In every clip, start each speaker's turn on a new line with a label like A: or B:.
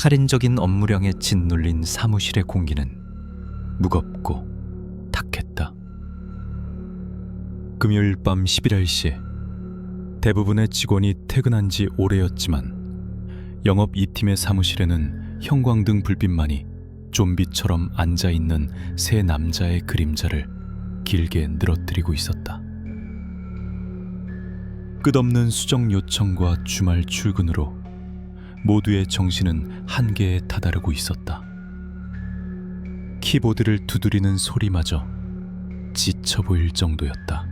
A: 살인적인 업무량에 짓눌린 사무실의 공기는 무겁고 탁했다. 금요일 밤 11시, 대부분의 직원이 퇴근한 지 오래였지만 영업 2팀의 사무실에는 형광등 불빛만이 좀비처럼 앉아있는 세 남자의 그림자를 길게 늘어뜨리고 있었다. 끝없는 수정 요청과 주말 출근으로 모두의 정신은 한계에 다다르고 있었다. 키보드를 두드리는 소리마저 지쳐 보일 정도였다.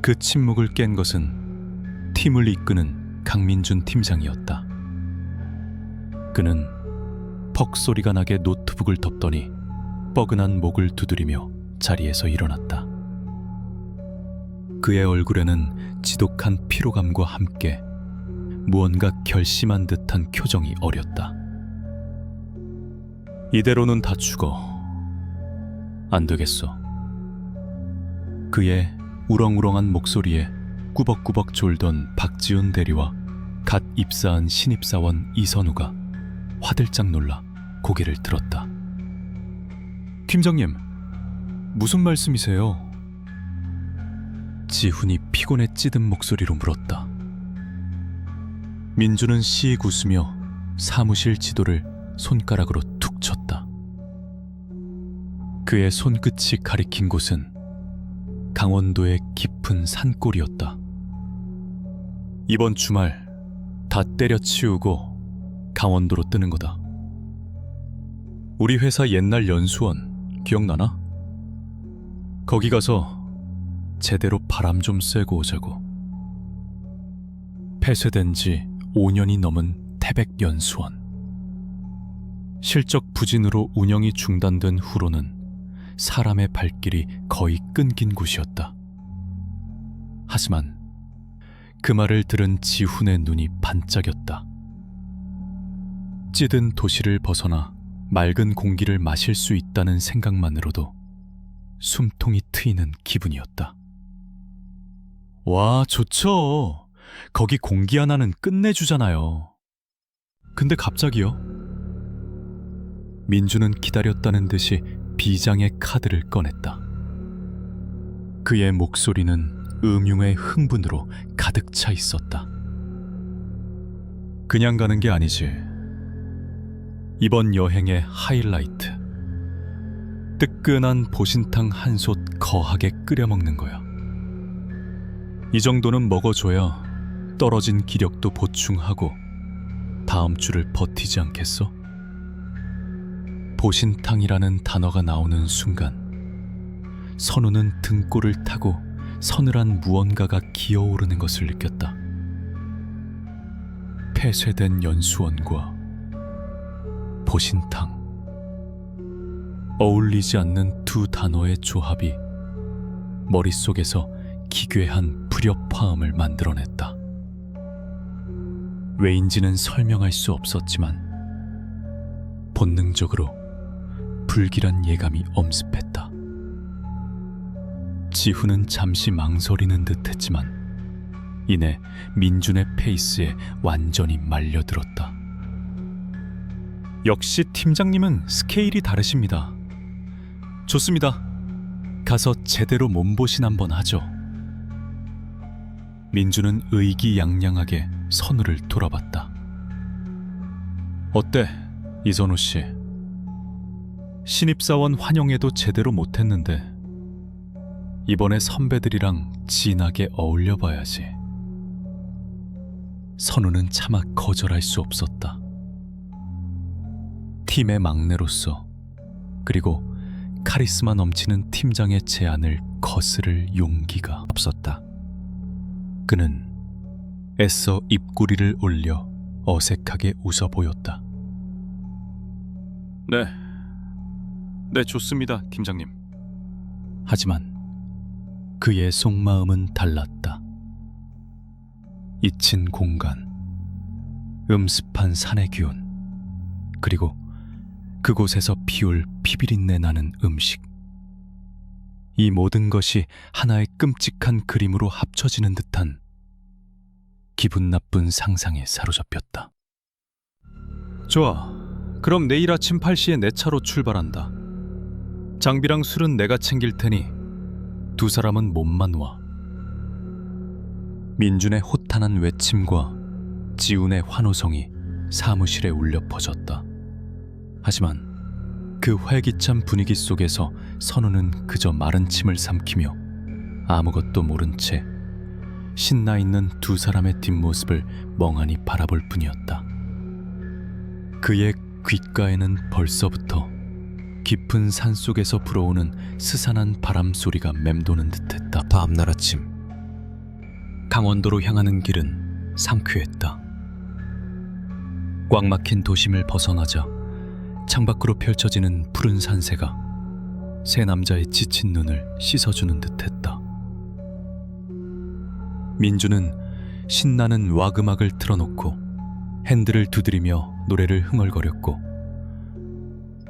A: 그 침묵을 깬 것은 팀을 이끄는 강민준 팀장이었다. 그는 퍽 소리가 나게 노트북을 덮더니 뻐근한 목을 두드리며 자리에서 일어났다. 그의 얼굴에는 지독한 피로감과 함께 무언가 결심한 듯한 표정이 어렸다. 이대로는 다 죽어. 안 되겠어. 그의 우렁우렁한 목소리에 꾸벅꾸벅 졸던 박지훈 대리와 갓 입사한 신입사원 이선우가 화들짝 놀라 고개를 들었다. 팀장님, 무슨 말씀이세요? 지훈이 피곤에 찌든 목소리로 물었다. 민주는 씩 웃으며 사무실 지도를 손가락으로 툭 쳤다. 그의 손끝이 가리킨 곳은 강원도의 깊은 산골이었다. 이번 주말 다 때려치우고 강원도로 뜨는 거다. 우리 회사 옛날 연수원 기억나나? 거기 가서 제대로 바람 좀 쐬고 오자고. 폐쇄된 지 5년이 넘은 태백연수원. 실적 부진으로 운영이 중단된 후로는 사람의 발길이 거의 끊긴 곳이었다. 하지만 그 말을 들은 지훈의 눈이 반짝였다. 찌든 도시를 벗어나 맑은 공기를 마실 수 있다는 생각만으로도 숨통이 트이는 기분이었다. 와, 좋죠. 거기 공기 하나는 끝내주잖아요. 근데 갑자기요? 민주는 기다렸다는 듯이 비장의 카드를 꺼냈다. 그의 목소리는 음흉의 흥분으로 가득 차 있었다. 그냥 가는 게 아니지. 이번 여행의 하이라이트. 뜨끈한 보신탕 한솥 거하게 끓여 먹는 거야. 이 정도는 먹어줘야 떨어진 기력도 보충하고 다음 주를 버티지 않겠어? 보신탕이라는 단어가 나오는 순간 선우는 등골을 타고 서늘한 무언가가 기어오르는 것을 느꼈다. 폐쇄된 연수원과 보신탕. 어울리지 않는 두 단어의 조합이 머릿속에서 기괴한 불협화음을 만들어냈다. 왜인지는 설명할 수 없었지만 본능적으로 불길한 예감이 엄습했다. 지훈은 잠시 망설이는 듯 했지만 이내 민준의 페이스에 완전히 말려들었다. 역시 팀장님은 스케일이 다르십니다. 좋습니다. 가서 제대로 몸보신 한번 하죠. 민주는 의기양양하게 선우를 돌아봤다. 어때, 이선우 씨? 신입사원 환영회도 제대로 못했는데 이번에 선배들이랑 진하게 어울려봐야지. 선우는 차마 거절할 수 없었다. 팀의 막내로서, 그리고 카리스마 넘치는 팀장의 제안을 거스를 용기가 없었다. 그는 애써 입꼬리를 올려 어색하게 웃어 보였다. 네, 좋습니다, 팀장님. 하지만 그의 속마음은 달랐다. 잊힌 공간, 음습한 산의 기운, 그리고 그곳에서 피울 피비린내 나는 음식. 이 모든 것이 하나의 끔찍한 그림으로 합쳐지는 듯한 기분 나쁜 상상에 사로잡혔다. 좋아. 그럼 내일 아침 8시에 내 차로 출발한다. 장비랑 술은 내가 챙길 테니 두 사람은 몸만 와. 민준의 호탄한 외침과 지훈의 환호성이 사무실에 울려 퍼졌다. 하지만 그 활기찬 분위기 속에서 선우는 그저 마른 침을 삼키며 아무것도 모른 채 신나 있는 두 사람의 뒷모습을 멍하니 바라볼 뿐이었다. 그의 귓가에는 벌써부터 깊은 산 속에서 불어오는 스산한 바람 소리가 맴도는 듯했다. 다음날 아침 강원도로 향하는 길은 상쾌했다. 꽉 막힌 도심을 벗어나자 창밖으로 펼쳐지는 푸른 산세가 세 남자의 지친 눈을 씻어주는 듯했다. 민주는 신나는 왁음악을 틀어놓고 핸들을 두드리며 노래를 흥얼거렸고,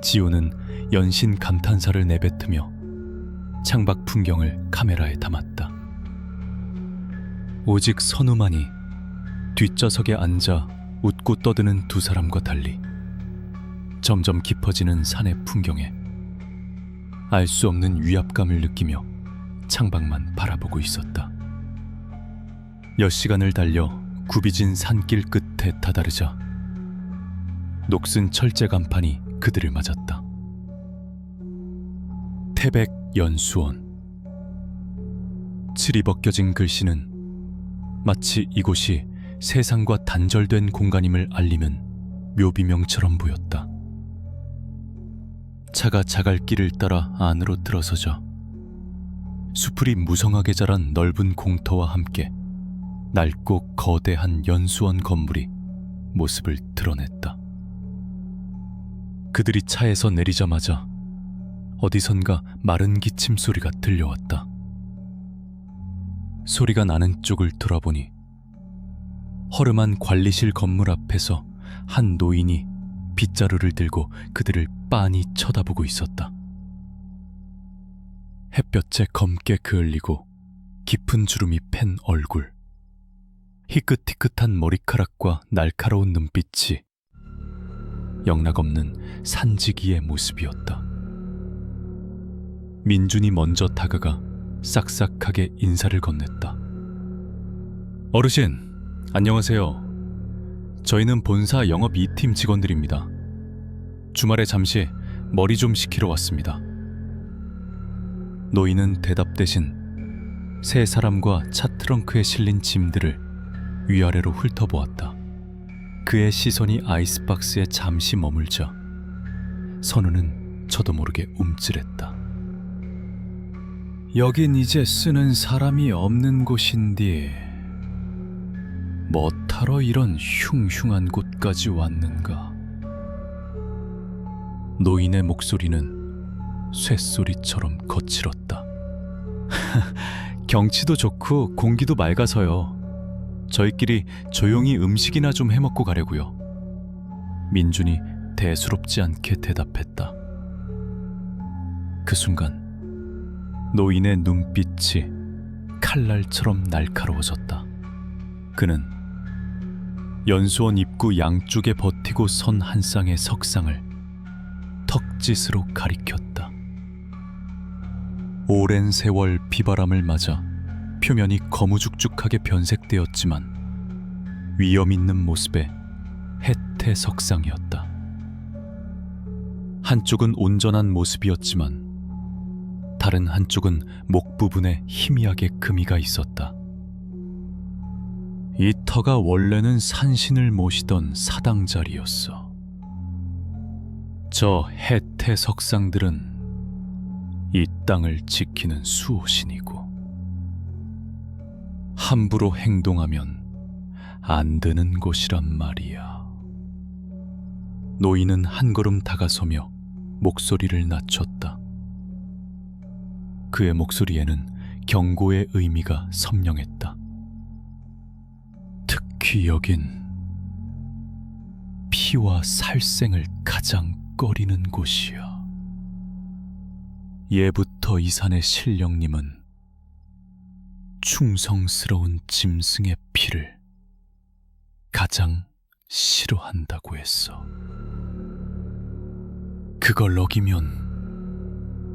A: 지호는 연신 감탄사를 내뱉으며 창밖 풍경을 카메라에 담았다. 오직 선우만이 뒷좌석에 앉아 웃고 떠드는 두 사람과 달리 점점 깊어지는 산의 풍경에 알 수 없는 위압감을 느끼며 창밖만 바라보고 있었다. 몇 시간을 달려 굽이진 산길 끝에 다다르자 녹슨 철제 간판이 그들을 맞았다. 태백 연수원. 칠이 벗겨진 글씨는 마치 이곳이 세상과 단절된 공간임을 알리는 묘비명처럼 보였다. 차가 자갈길을 따라 안으로 들어서자 수풀이 무성하게 자란 넓은 공터와 함께 낡고 거대한 연수원 건물이 모습을 드러냈다. 그들이 차에서 내리자마자 어디선가 마른 기침 소리가 들려왔다. 소리가 나는 쪽을 돌아보니 허름한 관리실 건물 앞에서 한 노인이 빗자루를 들고 그들을 빤히 쳐다보고 있었다. 햇볕에 검게 그을리고 깊은 주름이 팬 얼굴, 희끗희끗한 머리카락과 날카로운 눈빛이 영락없는 산지기의 모습이었다. 민준이 먼저 다가가 싹싹하게 인사를 건넸다. 어르신, 안녕하세요. 저희는 본사 영업 2팀 직원들입니다. 주말에 잠시 머리 좀 식히러 왔습니다. 노인은 대답 대신 세 사람과 차 트렁크에 실린 짐들을 위아래로 훑어보았다. 그의 시선이 아이스박스에 잠시 머물자 선우는 저도 모르게 움찔했다. 여긴 이제 쓰는 사람이 없는 곳인데 뭐하러 이런 흉흉한 곳까지 왔는가. 노인의 목소리는 쇳소리처럼 거칠었다. 경치도 좋고 공기도 맑아서요. 저희끼리 조용히 음식이나 좀 해먹고 가려고요. 민준이 대수롭지 않게 대답했다. 그 순간 노인의 눈빛이 칼날처럼 날카로워졌다. 그는 연수원 입구 양쪽에 버티고 선 한 쌍의 석상을 턱짓으로 가리켰다. 오랜 세월 비바람을 맞아 표면이 거무죽죽하게 변색되었지만 위험 있는 모습의 해태 석상이었다. 한쪽은 온전한 모습이었지만 다른 한쪽은 목 부분에 희미하게 금이가 있었다. 이 터가 원래는 산신을 모시던 사당자리였어. 저 해태 석상들은 이 땅을 지키는 수호신이고 함부로 행동하면 안 되는 곳이란 말이야. 노인은 한 걸음 다가서며 목소리를 낮췄다. 그의 목소리에는 경고의 의미가 선명했다. 특히 여긴 피와 살생을 가장 꺼리는 곳이야. 예부터 이 산의 신령님은 충성스러운 짐승의 피를 가장 싫어한다고 했어. 그걸 어기면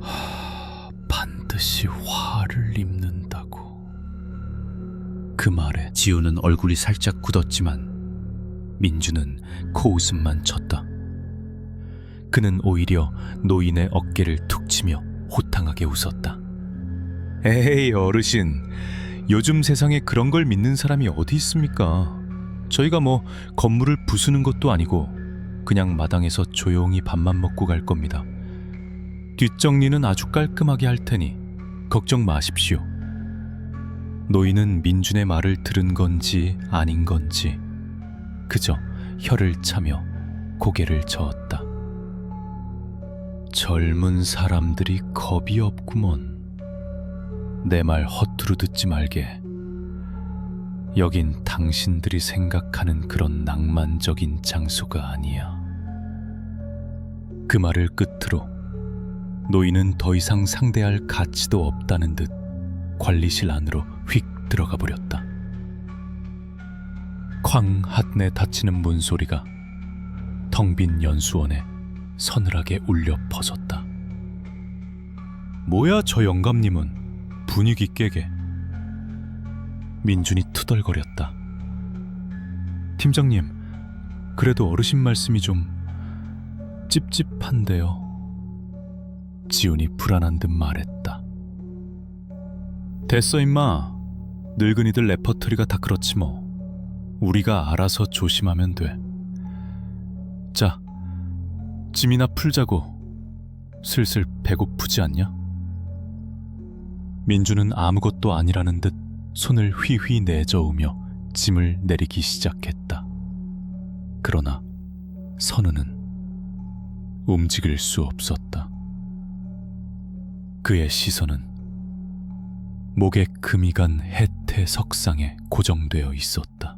A: 반드시 화를 입는다고. 그 말에 지우는 얼굴이 살짝 굳었지만 민주는 코웃음만 쳤다. 그는 오히려 노인의 어깨를 툭 치며 호탕하게 웃었다. 에이 어르신, 요즘 세상에 그런 걸 믿는 사람이 어디 있습니까? 저희가 뭐 건물을 부수는 것도 아니고 그냥 마당에서 조용히 밥만 먹고 갈 겁니다. 뒷정리는 아주 깔끔하게 할 테니 걱정 마십시오. 노인은 민준의 말을 들은 건지 아닌 건지 그저 혀를 차며 고개를 저었다. 젊은 사람들이 겁이 없구먼. 내 말 허투루 듣지 말게. 여긴 당신들이 생각하는 그런 낭만적인 장소가 아니야. 그 말을 끝으로 노인은 더 이상 상대할 가치도 없다는 듯 관리실 안으로 휙 들어가 버렸다. 쾅 핫내 닫히는 문소리가 텅 빈 연수원에 서늘하게 울려 퍼졌다. 뭐야 저 영감님은 분위기 깨게. 민준이 투덜거렸다. 팀장님, 그래도 어르신 말씀이 좀 찝찝한데요. 지훈이 불안한 듯 말했다. 됐어 임마. 늙은이들 레퍼토리가 다 그렇지 뭐. 우리가 알아서 조심하면 돼. 자, 짐이나 풀자고. 슬슬 배고프지 않냐? 민주는 아무것도 아니라는 듯 손을 휘휘 내저으며 짐을 내리기 시작했다. 그러나 선우는 움직일 수 없었다. 그의 시선은 목에 금이 간 혜태 석상에 고정되어 있었다.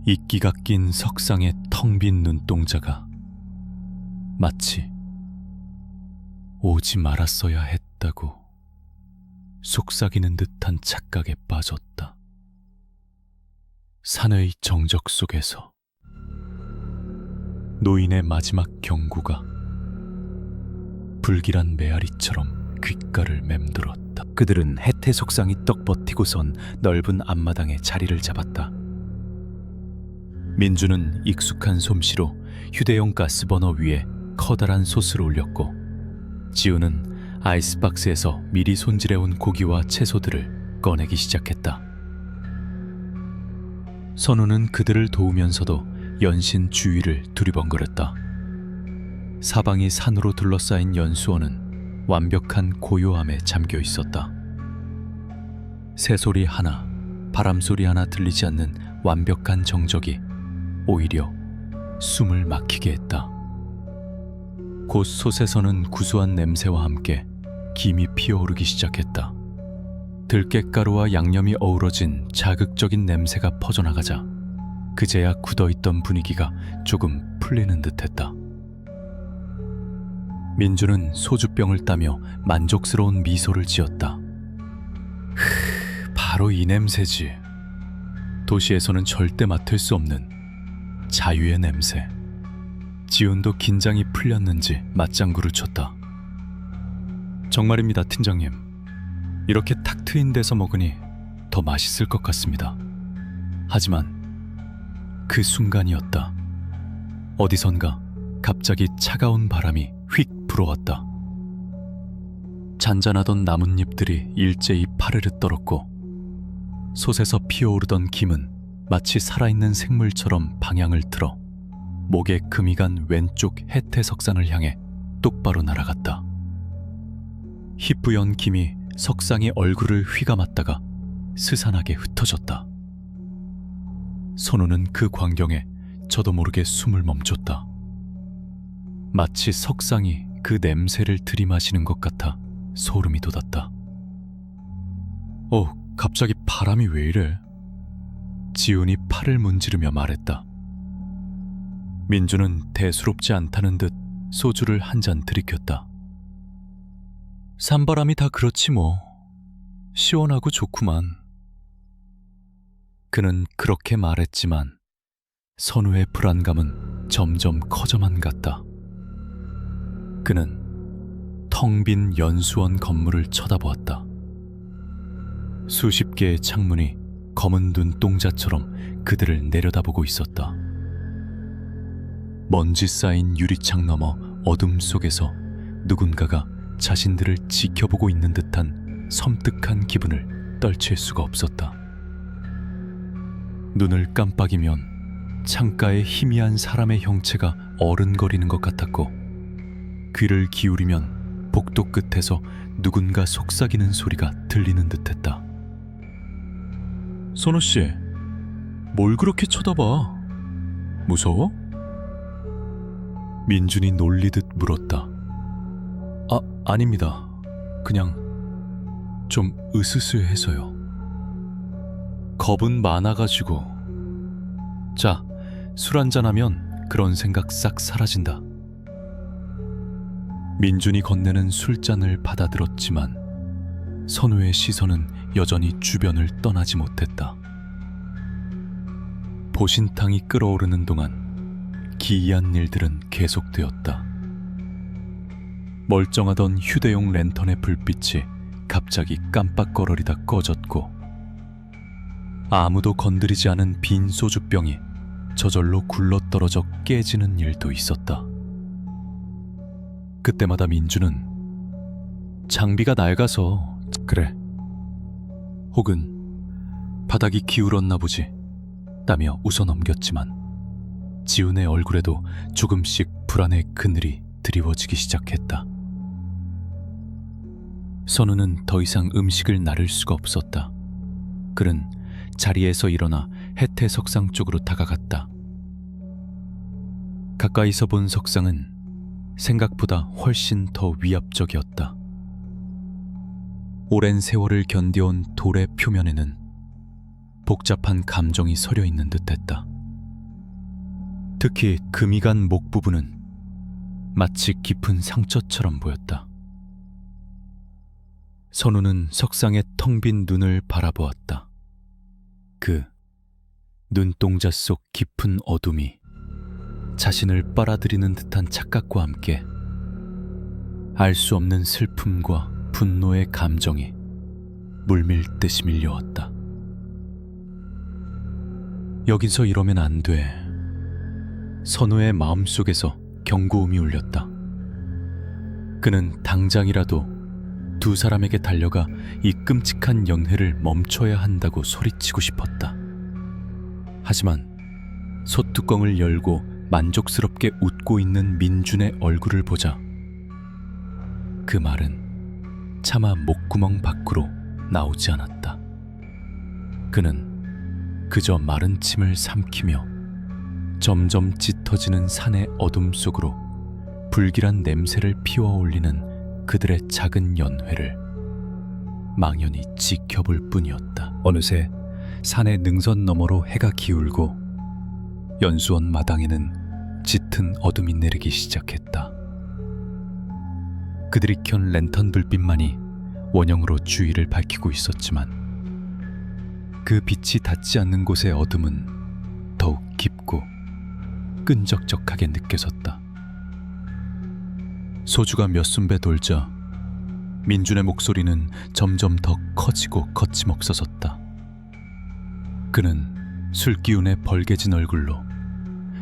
A: 이끼가 낀 석상의 텅 빈 눈동자가 마치 오지 말았어야 했다고 속삭이는 듯한 착각에 빠졌다. 산의 정적 속에서 노인의 마지막 경고가 불길한 메아리처럼 귓가를 맴돌았다. 그들은 혜태 속상이 떡 버티고선 넓은 앞마당에 자리를 잡았다. 민주는 익숙한 솜씨로 휴대용 가스버너 위에 커다란 솥을 올렸고 지우는 아이스박스에서 미리 손질해온 고기와 채소들을 꺼내기 시작했다. 선우는 그들을 도우면서도 연신 주위를 두리번거렸다. 사방이 산으로 둘러싸인 연수원은 완벽한 고요함에 잠겨 있었다. 새소리 하나, 바람소리 하나 들리지 않는 완벽한 정적이 오히려 숨을 막히게 했다. 곧 솥에서는 구수한 냄새와 함께 김이 피어오르기 시작했다. 들깨가루와 양념이 어우러진 자극적인 냄새가 퍼져나가자 그제야 굳어있던 분위기가 조금 풀리는 듯했다. 민주는 소주병을 따며 만족스러운 미소를 지었다. 바로 이 냄새지. 도시에서는 절대 맡을 수 없는 자유의 냄새. 지훈도 긴장이 풀렸는지 맞장구를 쳤다. 정말입니다, 팀장님. 이렇게 탁 트인 데서 먹으니 더 맛있을 것 같습니다. 하지만 그 순간이었다. 어디선가 갑자기 차가운 바람이 휙 불어왔다. 잔잔하던 나뭇잎들이 일제히 파르르 떨었고 솥에서 피어오르던 김은 마치 살아있는 생물처럼 방향을 틀어 목에 금이 간 왼쪽 혜태 석상을 향해 똑바로 날아갔다. 희뿌연 김이 석상의 얼굴을 휘감았다가 스산하게 흩어졌다. 선우는 그 광경에 저도 모르게 숨을 멈췄다. 마치 석상이 그 냄새를 들이마시는 것 같아 소름이 돋았다. 갑자기 바람이 왜 이래? 지훈이 팔을 문지르며 말했다. 민주는 대수롭지 않다는 듯 소주를 한 잔 들이켰다. 산바람이 다 그렇지 뭐. 시원하고 좋구만. 그는 그렇게 말했지만 선우의 불안감은 점점 커져만 갔다. 그는 텅 빈 연수원 건물을 쳐다보았다. 수십 개의 창문이 검은 눈동자처럼 그들을 내려다보고 있었다. 먼지 쌓인 유리창 너머 어둠 속에서 누군가가 자신들을 지켜보고 있는 듯한 섬뜩한 기분을 떨칠 수가 없었다. 눈을 깜빡이면 창가에 희미한 사람의 형체가 어른거리는 것 같았고, 귀를 기울이면 복도 끝에서 누군가 속삭이는 소리가 들리는 듯했다. 선호씨, 뭘 그렇게 쳐다봐? 무서워? 민준이 놀리듯 물었다. 아닙니다. 그냥 좀 으스스해서요. 겁은 많아가지고. 자, 술 한잔하면 그런 생각 싹 사라진다. 민준이 건네는 술잔을 받아들었지만 선우의 시선은 여전히 주변을 떠나지 못했다. 보신탕이 끓어오르는 동안 기이한 일들은 계속되었다. 멀쩡하던 휴대용 랜턴의 불빛이 갑자기 깜빡거리다 꺼졌고, 아무도 건드리지 않은 빈 소주병이 저절로 굴러떨어져 깨지는 일도 있었다. 그때마다 민주는 장비가 낡아서 그래, 혹은 바닥이 기울었나 보지 라며 웃어넘겼지만, 지훈의 얼굴에도 조금씩 불안의 그늘이 드리워지기 시작했다. 선우는 더 이상 음식을 나를 수가 없었다. 그는 자리에서 일어나 혜태 석상 쪽으로 다가갔다. 가까이서 본 석상은 생각보다 훨씬 더 위압적이었다. 오랜 세월을 견뎌온 돌의 표면에는 복잡한 감정이 서려 있는 듯했다. 특히 금이 간 목 부분은 마치 깊은 상처처럼 보였다. 선우는 석상의 텅 빈 눈을 바라보았다. 그 눈동자 속 깊은 어둠이 자신을 빨아들이는 듯한 착각과 함께 알 수 없는 슬픔과 분노의 감정이 물밀듯이 밀려왔다. 여기서 이러면 안 돼. 선우의 마음속에서 경고음이 울렸다. 그는 당장이라도 두 사람에게 달려가 이 끔찍한 연회를 멈춰야 한다고 소리치고 싶었다. 하지만 솥뚜껑을 열고 만족스럽게 웃고 있는 민준의 얼굴을 보자 그 말은 차마 목구멍 밖으로 나오지 않았다. 그는 그저 마른 침을 삼키며 점점 짙어지는 산의 어둠 속으로 불길한 냄새를 피워올리는 그들의 작은 연회를 망연히 지켜볼 뿐이었다. 어느새 산의 능선 너머로 해가 기울고 연수원 마당에는 짙은 어둠이 내리기 시작했다. 그들이 켠 랜턴 불빛만이 원형으로 주위를 밝히고 있었지만 그 빛이 닿지 않는 곳의 어둠은 더욱 깊고 끈적적하게 느껴졌다. 소주가 몇 순배 돌자 민준의 목소리는 점점 더 커지고 거침없어졌다. 그는 술기운에 벌개진 얼굴로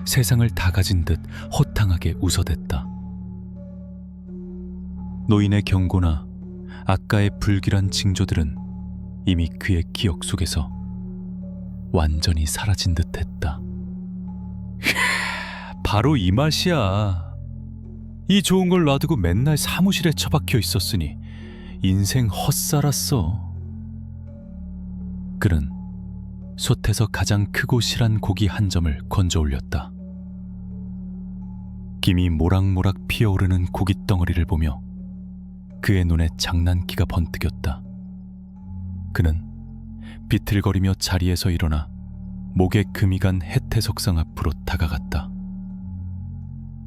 A: 세상을 다 가진 듯 호탕하게 웃어댔다. 노인의 경고나 아까의 불길한 징조들은 이미 그의 기억 속에서 완전히 사라진 듯했다. 바로 이 맛이야. 이 좋은 걸 놔두고 맨날 사무실에 처박혀 있었으니 인생 헛살았어. 그는 솥에서 가장 크고 실한 고기 한 점을 건져 올렸다. 김이 모락모락 피어오르는 고깃덩어리를 보며 그의 눈에 장난기가 번뜩였다. 그는 비틀거리며 자리에서 일어나 목에 금이 간 혜태 석상 앞으로 다가갔다.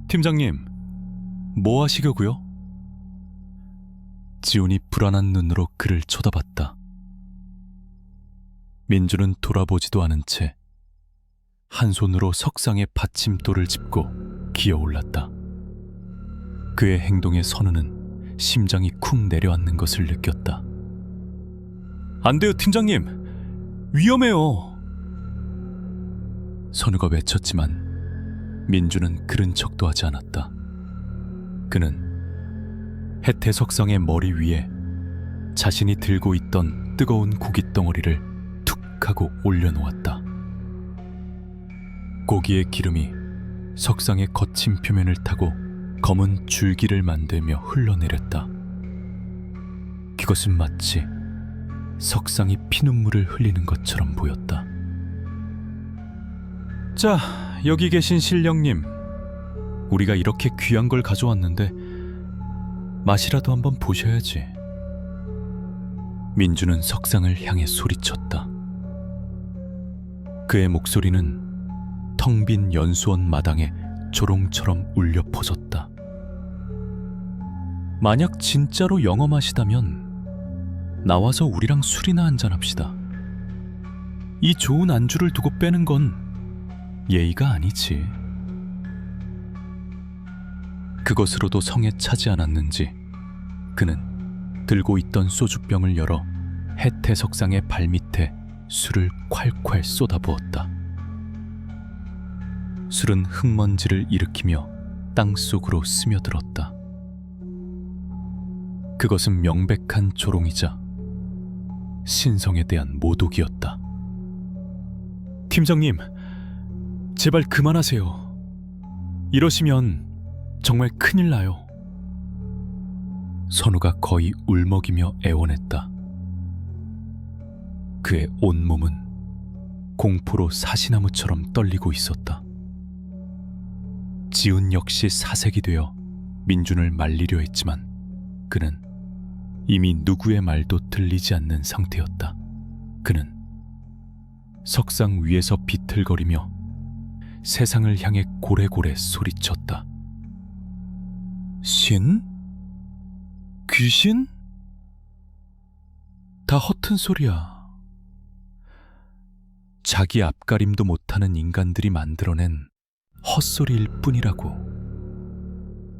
A: 팀장님, 뭐 하시려고요? 지훈이 불안한 눈으로 그를 쳐다봤다. 민주는 돌아보지도 않은 채 한 손으로 석상의 받침돌을 짚고 기어올랐다. 그의 행동에 선우는 심장이 쿵 내려앉는 것을 느꼈다. 안 돼요, 팀장님. 위험해요. 선우가 외쳤지만 민주는 들은 척도 하지 않았다. 그는 해태석상의 머리 위에 자신이 들고 있던 뜨거운 고기 덩어리를 툭 하고 올려놓았다. 고기의 기름이 석상의 거친 표면을 타고 검은 줄기를 만들며 흘러내렸다. 그것은 마치 석상이 피눈물을 흘리는 것처럼 보였다. 자, 여기 계신 신령님, 우리가 이렇게 귀한 걸 가져왔는데 맛이라도 한번 보셔야지. 민주는 석상을 향해 소리쳤다. 그의 목소리는 텅 빈 연수원 마당에 조롱처럼 울려 퍼졌다. 만약 진짜로 영험하시다면 나와서 우리랑 술이나 한잔합시다. 이 좋은 안주를 두고 빼는 건 예의가 아니지. 그것으로도 성에 차지 않았는지 그는 들고 있던 소주병을 열어 해태석상의 발밑에 술을 콸콸 쏟아부었다. 술은 흙먼지를 일으키며 땅속으로 스며들었다. 그것은 명백한 조롱이자 신성에 대한 모독이었다. 팀장님, 제발 그만하세요. 이러시면 정말 큰일 나요. 선우가 거의 울먹이며 애원했다. 그의 온몸은 공포로 사시나무처럼 떨리고 있었다. 지훈 역시 사색이 되어 민준을 말리려 했지만 그는 이미 누구의 말도 들리지 않는 상태였다. 그는 석상 위에서 비틀거리며 세상을 향해 고래고래 소리쳤다. 신? 귀신? 다 허튼 소리야. 자기 앞가림도 못하는 인간들이 만들어낸 헛소리일 뿐이라고.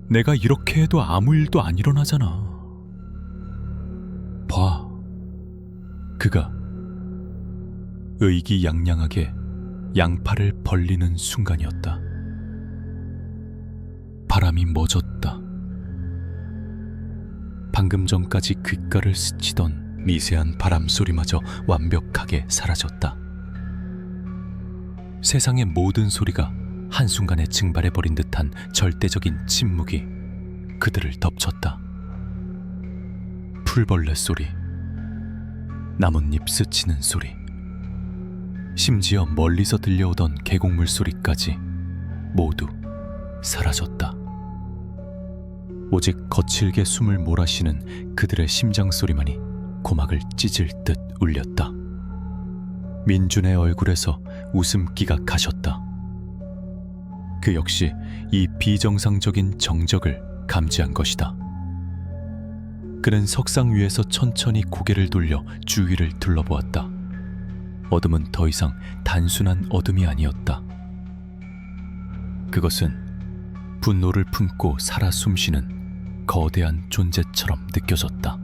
A: 내가 이렇게 해도 아무 일도 안 일어나잖아. 봐. 그가 의기양양하게 양팔을 벌리는 순간이었다. 바람이 멎었다. 방금 전까지 귓가를 스치던 미세한 바람 소리마저 완벽하게 사라졌다. 세상의 모든 소리가 한순간에 증발해버린 듯한 절대적인 침묵이 그들을 덮쳤다. 풀벌레 소리, 나뭇잎 스치는 소리, 심지어 멀리서 들려오던 계곡물 소리까지 모두 사라졌다. 오직 거칠게 숨을 몰아쉬는 그들의 심장 소리만이 고막을 찢을 듯 울렸다. 민준의 얼굴에서 웃음기가 가셨다. 그 역시 이 비정상적인 정적을 감지한 것이다. 그는 석상 위에서 천천히 고개를 돌려 주위를 둘러보았다. 어둠은 더 이상 단순한 어둠이 아니었다. 그것은 분노를 품고 살아 숨쉬는 거대한 존재처럼 느껴졌다.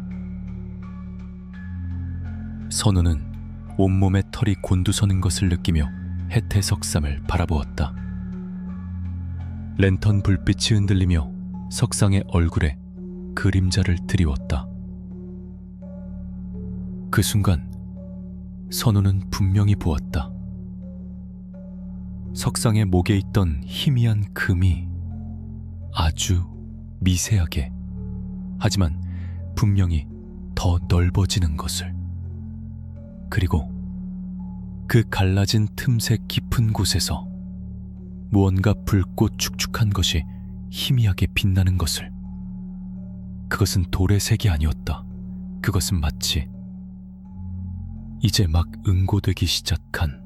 A: 선우는 온몸에 털이 곤두서는 것을 느끼며 해태석상을 바라보았다. 랜턴 불빛이 흔들리며 석상의 얼굴에 그림자를 드리웠다. 그 순간 선우는 분명히 보았다. 석상의 목에 있던 희미한 금이 아주 미세하게, 하지만 분명히 더 넓어지는 것을. 그리고 그 갈라진 틈새 깊은 곳에서 무언가 붉고 축축한 것이 희미하게 빛나는 것을. 그것은 돌의 색이 아니었다. 그것은 마치 이제 막 응고되기 시작한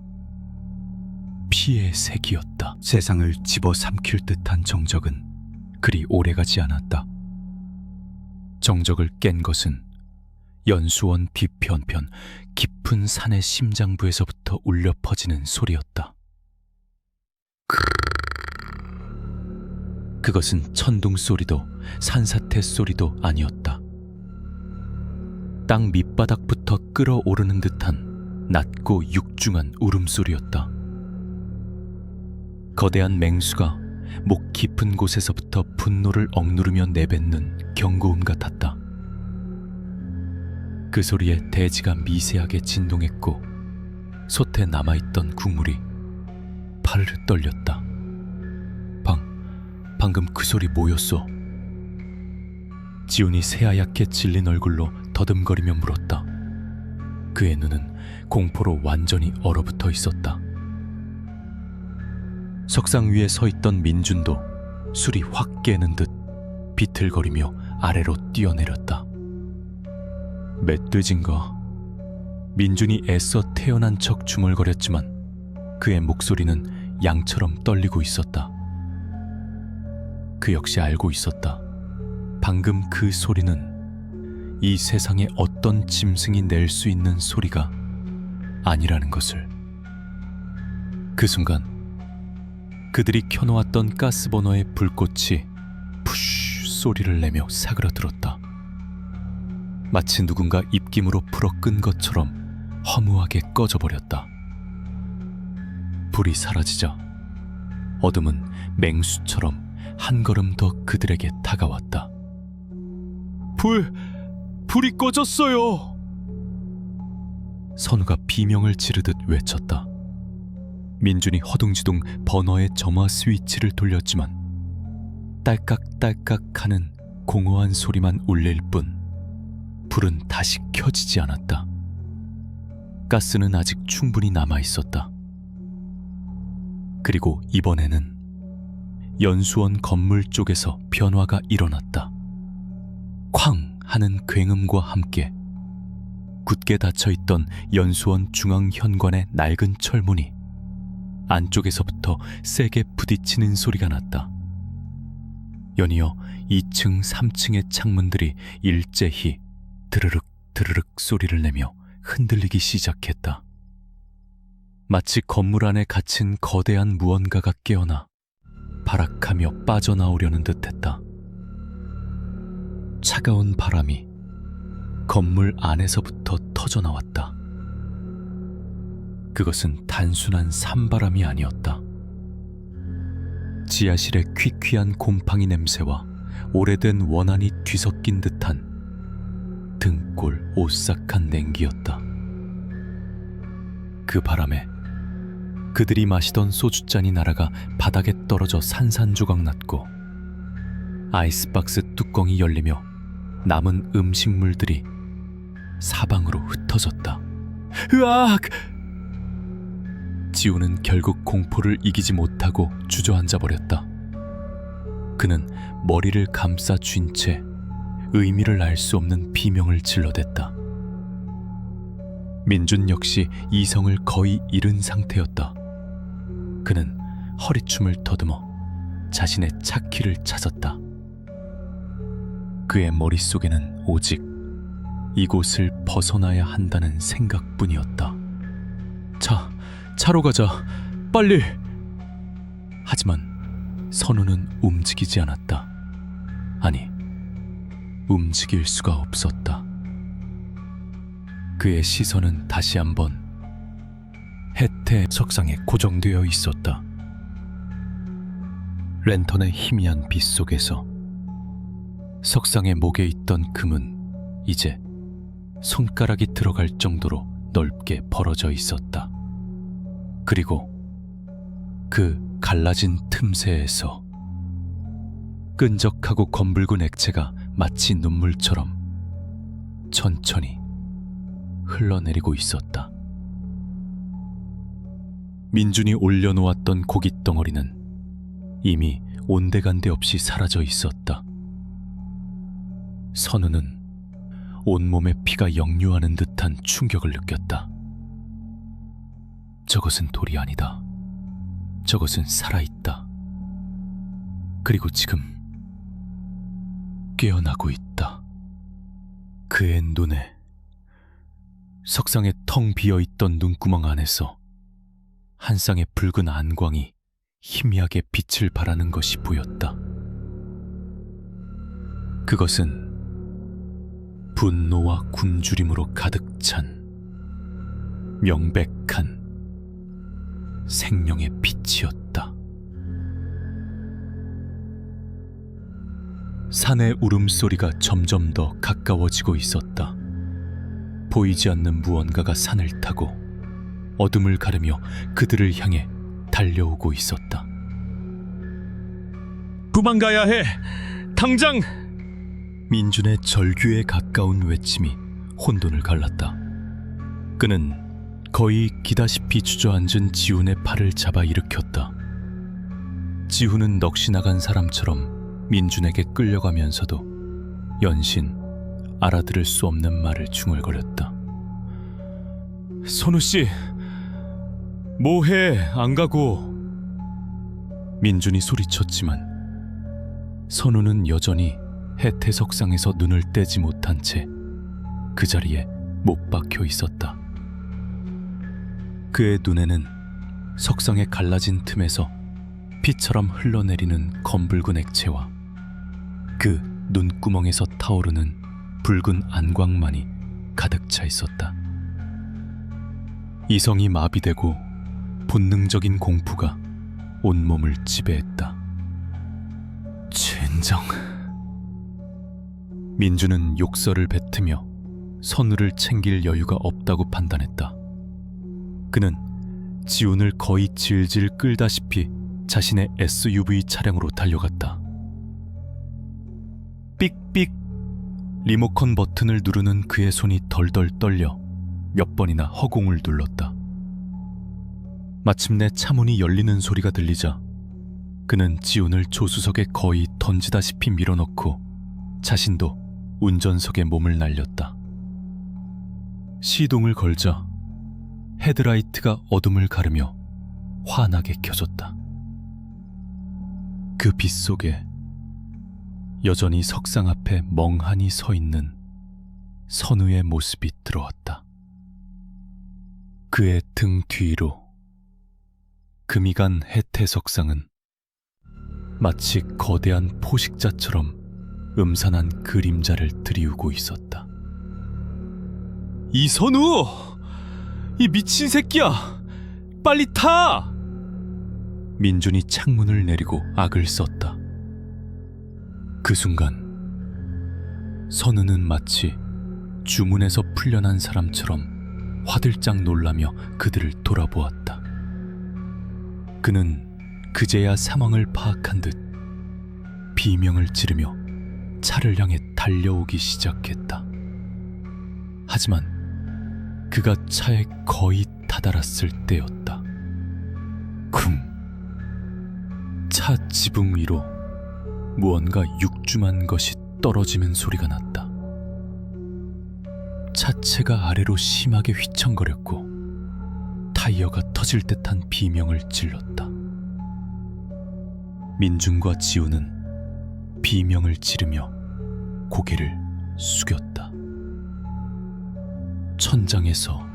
A: 피의 색이었다. 세상을 집어삼킬 듯한 정적은 그리 오래가지 않았다. 정적을 깬 것은 연수원 뒤편편 깊은 산의 심장부에서부터 울려 퍼지는 소리였다. 그것은 천둥 소리도 산사태 소리도 아니었다. 땅 밑바닥부터 끓어오르는 듯한 낮고 육중한 울음소리였다. 거대한 맹수가 목 깊은 곳에서부터 분노를 억누르며 내뱉는 경고음 같았다. 그 소리에 대지가 미세하게 진동했고 솥에 남아있던 국물이 파르르 떨렸다. 방금 그 소리 뭐였어? 지훈이 새하얗게 질린 얼굴로 더듬거리며 물었다. 그의 눈은 공포로 완전히 얼어붙어 있었다. 석상 위에 서 있던 민준도 술이 확 깨는 듯 비틀거리며 아래로 뛰어내렸다. 멧돼지인가? 민준이 애써 태어난 척 중얼거렸지만 그의 목소리는 양처럼 떨리고 있었다. 그 역시 알고 있었다. 방금 그 소리는 이 세상에 어떤 짐승이 낼 수 있는 소리가 아니라는 것을. 그 순간 그들이 켜놓았던 가스버너의 불꽃이 푸쉬 소리를 내며 사그라들었다. 마치 누군가 입김으로 불어 끈 것처럼 허무하게 꺼져버렸다. 불이 사라지자 어둠은 맹수처럼 한 걸음 더 그들에게 다가왔다. 불이 꺼졌어요! 선우가 비명을 지르듯 외쳤다. 민준이 허둥지둥 버너의 점화 스위치를 돌렸지만 딸깍딸깍하는 공허한 소리만 울릴 뿐 불은 다시 켜지지 않았다. 가스는 아직 충분히 남아있었다. 그리고 이번에는 연수원 건물 쪽에서 변화가 일어났다. 쾅 하는 굉음과 함께 굳게 닫혀있던 연수원 중앙 현관의 낡은 철문이 안쪽에서부터 세게 부딪히는 소리가 났다. 연이어 2층, 3층의 창문들이 일제히 드르륵 드르륵 소리를 내며 흔들리기 시작했다. 마치 건물 안에 갇힌 거대한 무언가가 깨어나 발악하며 빠져나오려는 듯했다. 차가운 바람이 건물 안에서부터 터져나왔다. 그것은 단순한 산바람이 아니었다. 지하실의 퀴퀴한 곰팡이 냄새와 오래된 원한이 뒤섞인 듯한 등골 오싹한 냉기였다. 그 바람에 그들이 마시던 소주잔이 날아가 바닥에 떨어져 산산조각 났고 아이스박스 뚜껑이 열리며 남은 음식물들이 사방으로 흩어졌다. 으악! 지우는 결국 공포를 이기지 못하고 주저앉아 버렸다. 그는 머리를 감싸 쥔 채 의미를 알 수 없는 비명을 질러댔다. 민준 역시 이성을 거의 잃은 상태였다. 그는 허리춤을 더듬어 자신의 차키를 찾았다. 그의 머릿속에는 오직 이곳을 벗어나야 한다는 생각뿐이었다. 차로 가자, 빨리! 하지만 선우는 움직이지 않았다. 아니, 움직일 수가 없었다. 그의 시선은 다시 한번 혜태 석상에 고정되어 있었다. 랜턴의 희미한 빛 속에서 석상의 목에 있던 금은 이제 손가락이 들어갈 정도로 넓게 벌어져 있었다. 그리고 그 갈라진 틈새에서 끈적하고 검붉은 액체가 마치 눈물처럼 천천히 흘러내리고 있었다. 민준이 올려놓았던 고깃덩어리는 이미 온데간데 없이 사라져 있었다. 선우는 온몸에 피가 역류하는 듯한 충격을 느꼈다. 저것은 돌이 아니다. 저것은 살아있다. 그리고 지금 깨어나고 있다. 그의 눈에 석상에 텅 비어있던 눈구멍 안에서 한 쌍의 붉은 안광이 희미하게 빛을 발하는 것이 보였다. 그것은 분노와 굶주림으로 가득 찬 명백한 생명의 빛이었다. 산의 울음소리가 점점 더 가까워지고 있었다. 보이지 않는 무언가가 산을 타고 어둠을 가르며 그들을 향해 달려오고 있었다.
B: 도망가야 해! 당장!
A: 민준의 절규에 가까운 외침이 혼돈을 갈랐다. 그는 거의 기다시피 주저앉은 지훈의 팔을 잡아 일으켰다. 지훈은 넋이 나간 사람처럼 민준에게 끌려가면서도 연신 알아들을 수 없는 말을 중얼거렸다.
B: 선우씨, 뭐해? 안 가고.
A: 민준이 소리쳤지만 선우는 여전히 해태석상에서 눈을 떼지 못한 채 그 자리에 못 박혀 있었다. 그의 눈에는 석상의 갈라진 틈에서 피처럼 흘러내리는 검붉은 액체와 그 눈구멍에서 타오르는 붉은 안광만이 가득 차 있었다. 이성이 마비되고 본능적인 공포가 온몸을 지배했다. 젠장. 민주는 욕설을 뱉으며 선우를 챙길 여유가 없다고 판단했다. 그는 지훈을 거의 질질 끌다시피 자신의 SUV 차량으로 달려갔다. 삑삑 리모컨 버튼을 누르는 그의 손이 덜덜 떨려 몇 번이나 허공을 눌렀다. 마침내 차문이 열리는 소리가 들리자 그는 지훈을 조수석에 거의 던지다시피 밀어넣고 자신도 운전석에 몸을 날렸다. 시동을 걸자 헤드라이트가 어둠을 가르며 환하게 켜졌다. 그 빛 속에 여전히 석상 앞에 멍하니 서 있는 선우의 모습이 들어왔다. 그의 등 뒤로 금이 간 해태석상은 마치 거대한 포식자처럼 음산한 그림자를 드리우고 있었다.
B: 이선우! 이 미친 새끼야! 빨리 타!
A: 민준이 창문을 내리고 악을 썼다. 그 순간 선우는 마치 주문에서 풀려난 사람처럼 화들짝 놀라며 그들을 돌아보았다. 그는 그제야 상황을 파악한 듯 비명을 지르며 차를 향해 달려오기 시작했다. 하지만 그가 차에 거의 다다랐을 때였다. 쿵! 차 지붕 위로 무언가 육중한 것이 떨어지는 소리가 났다. 차체가 아래로 심하게 휘청거렸고 타이어가 터질 듯한 비명을 질렀다. 민준과 지우는 비명을 지르며 고개를 숙였다. 천장에서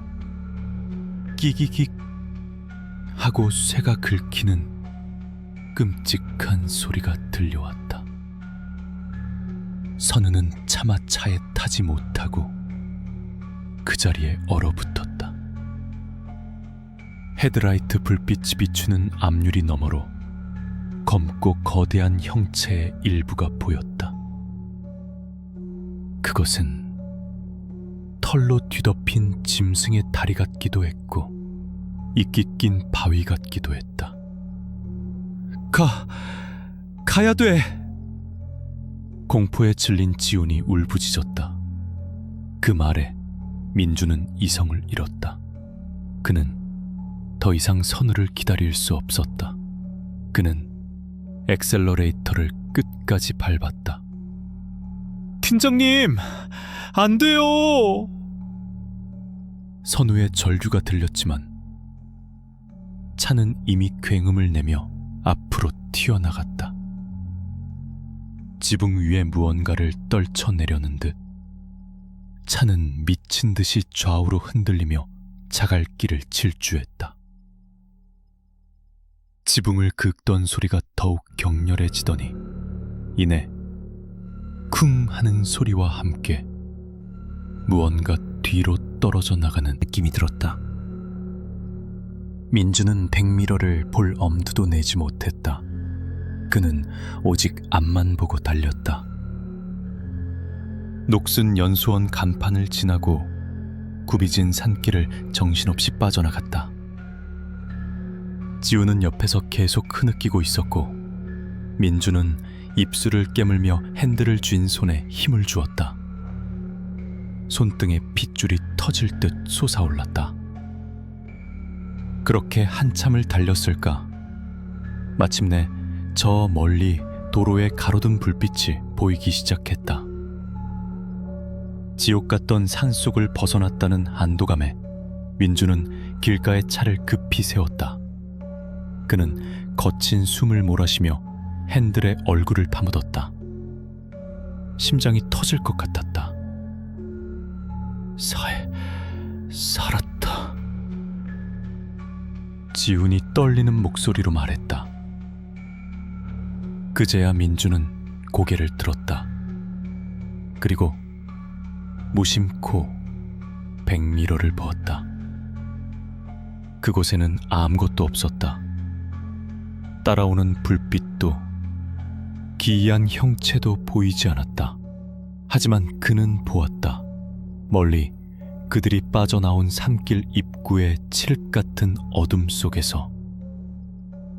A: 끼기익 하고 쇠가 긁히는 끔찍한 소리가 들려왔다. 선우는 차마 차에 타지 못하고 그 자리에 얼어붙었다. 헤드라이트 불빛이 비추는 앞유리 너머로 검고 거대한 형체의 일부가 보였다. 그것은 털로 뒤덮인 짐승의 다리 같기도 했고 이끼 낀 바위 같기도 했다. 가야 돼! 공포에 질린 지훈이 울부짖었다. 그 말에 민주는 이성을 잃었다. 그는 더 이상 선우를 기다릴 수 없었다. 그는 엑셀러레이터를 끝까지 밟았다.
B: 팀장님, 안 돼요!
A: 선우의 절규가 들렸지만 차는 이미 굉음을 내며 앞으로 튀어나갔다. 지붕 위에 무언가를 떨쳐내려는 듯 차는 미친 듯이 좌우로 흔들리며 자갈길을 질주했다. 지붕을 긁던 소리가 더욱 격렬해지더니 이내 쿵 하는 소리와 함께 무언가 뒤로 떨어져 나가는 느낌이 들었다. 민주는 백미러를 볼 엄두도 내지 못했다. 그는 오직 앞만 보고 달렸다. 녹슨 연수원 간판을 지나고 굽이진 산길을 정신없이 빠져나갔다. 지우는 옆에서 계속 흐느끼고 있었고 민주는 입술을 깨물며 핸들을 쥔 손에 힘을 주었다. 손등에 핏줄이 터질 듯 솟아올랐다. 그렇게 한참을 달렸을까? 마침내 저 멀리 도로에 가로등 불빛이 보이기 시작했다. 지옥 같던 산속을 벗어났다는 안도감에 민주는 길가에 차를 급히 세웠다. 그는 거친 숨을 몰아쉬며 핸들에 얼굴을 파묻었다. 심장이 터질 것 같았다. 살았다. 지훈이 떨리는 목소리로 말했다. 그제야 민주는 고개를 들었다. 그리고 무심코 백미러를 보았다. 그곳에는 아무것도 없었다. 따라오는 불빛도 기이한 형체도 보이지 않았다. 하지만 그는 보았다. 멀리 그들이 빠져나온 산길 입구의 칠흑 같은 어둠 속에서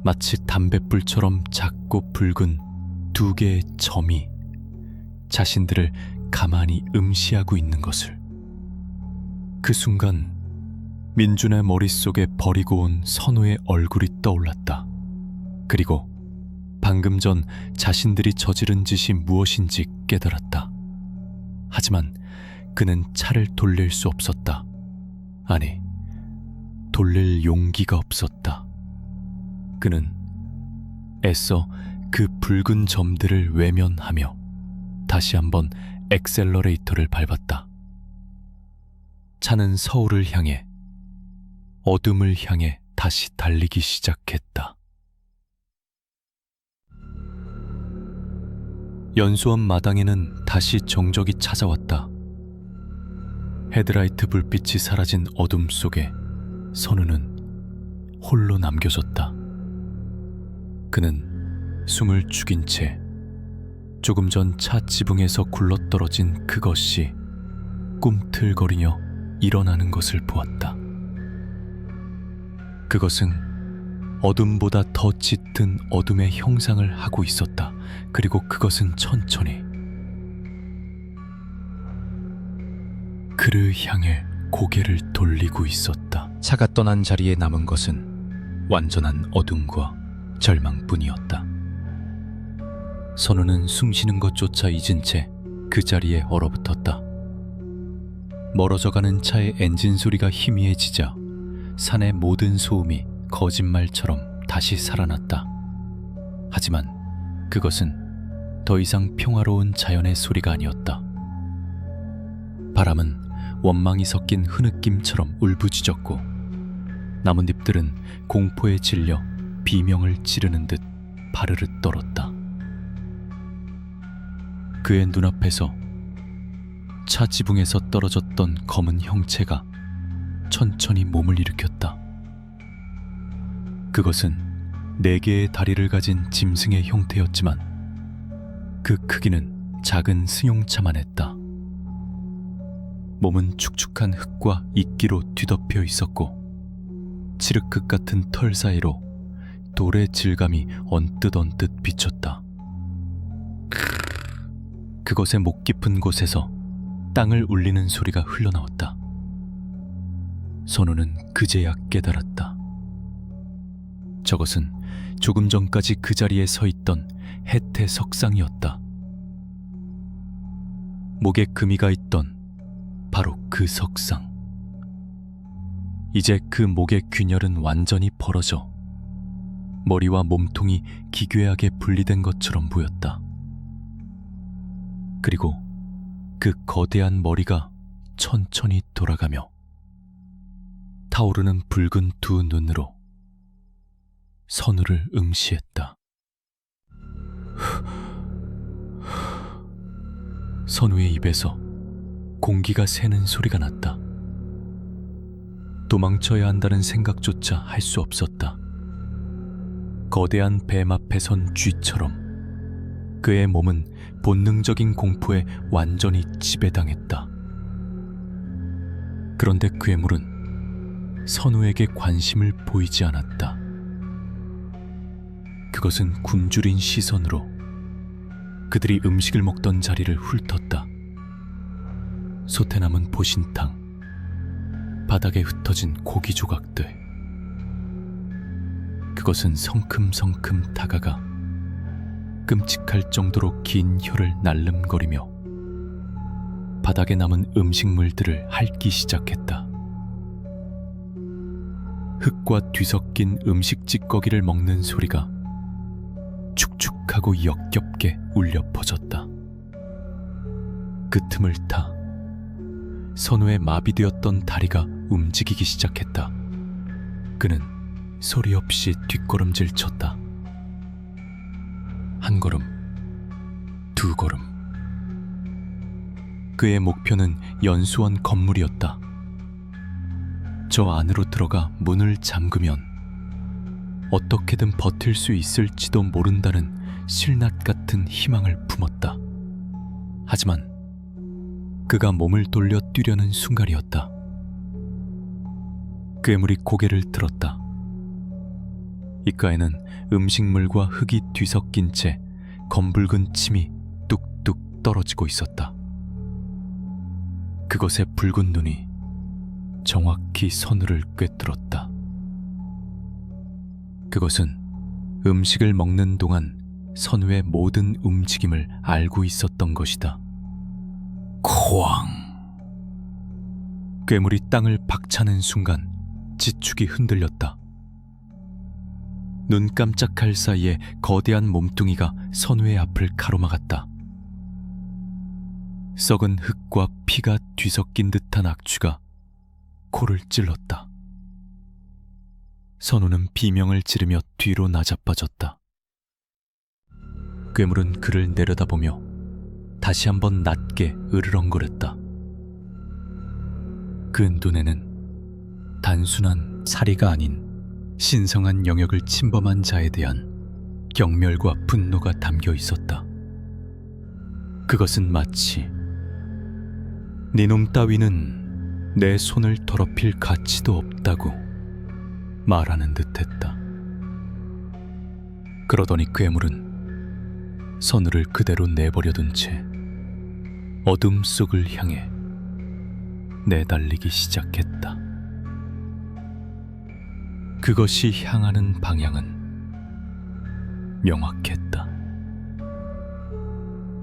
A: 마치 담뱃불처럼 작고 붉은 두 개의 점이 자신들을 가만히 음시하고 있는 것을. 그 순간 민준의 머릿속에 버리고 온 선우의 얼굴이 떠올랐다. 그리고 방금 전 자신들이 저지른 짓이 무엇인지 깨달았다. 하지만 그는 차를 돌릴 수 없었다. 아니, 돌릴 용기가 없었다. 그는 애써 그 붉은 점들을 외면하며 다시 한번 엑셀러레이터를 밟았다. 차는 서울을 향해, 어둠을 향해 다시 달리기 시작했다. 연수원 마당에는 다시 정적이 찾아왔다. 헤드라이트 불빛이 사라진 어둠 속에 선우는 홀로 남겨졌다. 그는 숨을 죽인 채 조금 전 차 지붕에서 굴러떨어진 그것이 꿈틀거리며 일어나는 것을 보았다. 그것은 어둠보다 더 짙은 어둠의 형상을 하고 있었다. 그리고 그것은 천천히 그를 향해 고개를 돌리고 있었다. 차가 떠난 자리에 남은 것은 완전한 어둠과 절망뿐이었다. 선우는 숨쉬는 것조차 잊은 채 그 자리에 얼어붙었다. 멀어져가는 차의 엔진 소리가 희미해지자 산의 모든 소음이 거짓말처럼 다시 살아났다. 하지만 그것은 더 이상 평화로운 자연의 소리가 아니었다. 바람은 원망이 섞인 흐느낌처럼 울부짖었고 나뭇잎들은 공포에 질려 비명을 지르는 듯 바르르 떨었다. 그의 눈앞에서 차 지붕에서 떨어졌던 검은 형체가 천천히 몸을 일으켰다. 그것은 4개의 다리를 가진 짐승의 형태였지만 그 크기는 작은 승용차만 했다. 몸은 축축한 흙과 이끼로 뒤덮여 있었고 칠흑흙 같은 털 사이로 돌의 질감이 언뜻 비쳤다. 그것의 목 깊은 곳에서 땅을 울리는 소리가 흘러나왔다. 선우는 그제야 깨달았다. 저것은 조금 전까지 그 자리에 서 있던 해태 석상이었다. 목에 금이가 있던 바로 그 석상. 이제 그 목의 균열은 완전히 벌어져 머리와 몸통이 기괴하게 분리된 것처럼 보였다. 그리고 그 거대한 머리가 천천히 돌아가며 타오르는 붉은 두 눈으로 선우를 음시했다. 선우의 입에서 공기가 새는 소리가 났다. 도망쳐야 한다는 생각조차 할 수 없었다. 거대한 뱀 앞에 선 쥐처럼 그의 몸은 본능적인 공포에 완전히 지배당했다. 그런데 괴물은 선우에게 관심을 보이지 않았다. 그것은 굶주린 시선으로 그들이 음식을 먹던 자리를 훑었다. 솥에 남은 보신탕, 바닥에 흩어진 고기 조각들. 그것은 성큼성큼 다가가 끔찍할 정도로 긴 혀를 날름거리며 바닥에 남은 음식물들을 핥기 시작했다. 흙과 뒤섞인 음식 찌꺼기를 먹는 소리가 축축하고 역겹게 울려 퍼졌다. 그 틈을 타 선우의 마비되었던 다리가 움직이기 시작했다. 그는 소리 없이 뒷걸음질 쳤다. 한 걸음, 두 걸음. 그의 목표는 연수원 건물이었다. 저 안으로 들어가 문을 잠그면 어떻게든 버틸 수 있을지도 모른다는 실낱 같은 희망을 품었다. 하지만 그가 몸을 돌려 뛰려는 순간이었다. 괴물이 고개를 들었다. 입가에는 음식물과 흙이 뒤섞인 채 검붉은 침이 뚝뚝 떨어지고 있었다. 그것의 붉은 눈이 정확히 선우를 꿰뚫었다. 그것은 음식을 먹는 동안 선우의 모든 움직임을 알고 있었던 것이다. 쾅! 괴물이 땅을 박차는 순간 지축이 흔들렸다. 눈 깜짝할 사이에 거대한 몸뚱이가 선우의 앞을 가로막았다. 썩은 흙과 피가 뒤섞인 듯한 악취가 코를 찔렀다. 선우는 비명을 지르며 뒤로 나자빠졌다. 괴물은 그를 내려다보며 다시 한번 낮게 으르렁거렸다. 그 눈에는 단순한 살이가 아닌 신성한 영역을 침범한 자에 대한 경멸과 분노가 담겨 있었다. 그것은 마치 네놈 따위는 내 손을 더럽힐 가치도 없다고 말하는 듯했다. 그러더니 괴물은 선우를 그대로 내버려둔 채 어둠 속을 향해 내달리기 시작했다. 그것이 향하는 방향은 명확했다.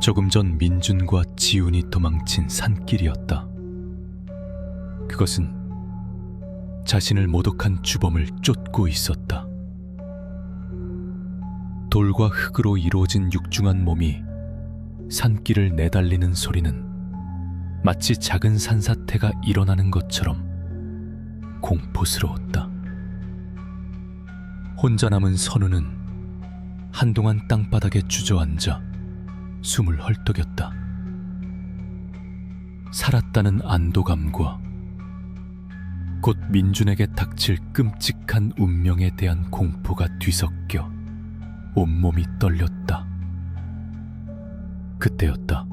A: 조금 전 민준과 지훈이 도망친 산길이었다. 그것은 자신을 모독한 주범을 쫓고 있었다. 돌과 흙으로 이루어진 육중한 몸이 산길을 내달리는 소리는 마치 작은 산사태가 일어나는 것처럼 공포스러웠다. 혼자 남은 선우는 한동안 땅바닥에 주저앉아 숨을 헐떡였다. 살았다는 안도감과 곧 민준에게 닥칠 끔찍한 운명에 대한 공포가 뒤섞여 온몸이 떨렸다. 그때였다.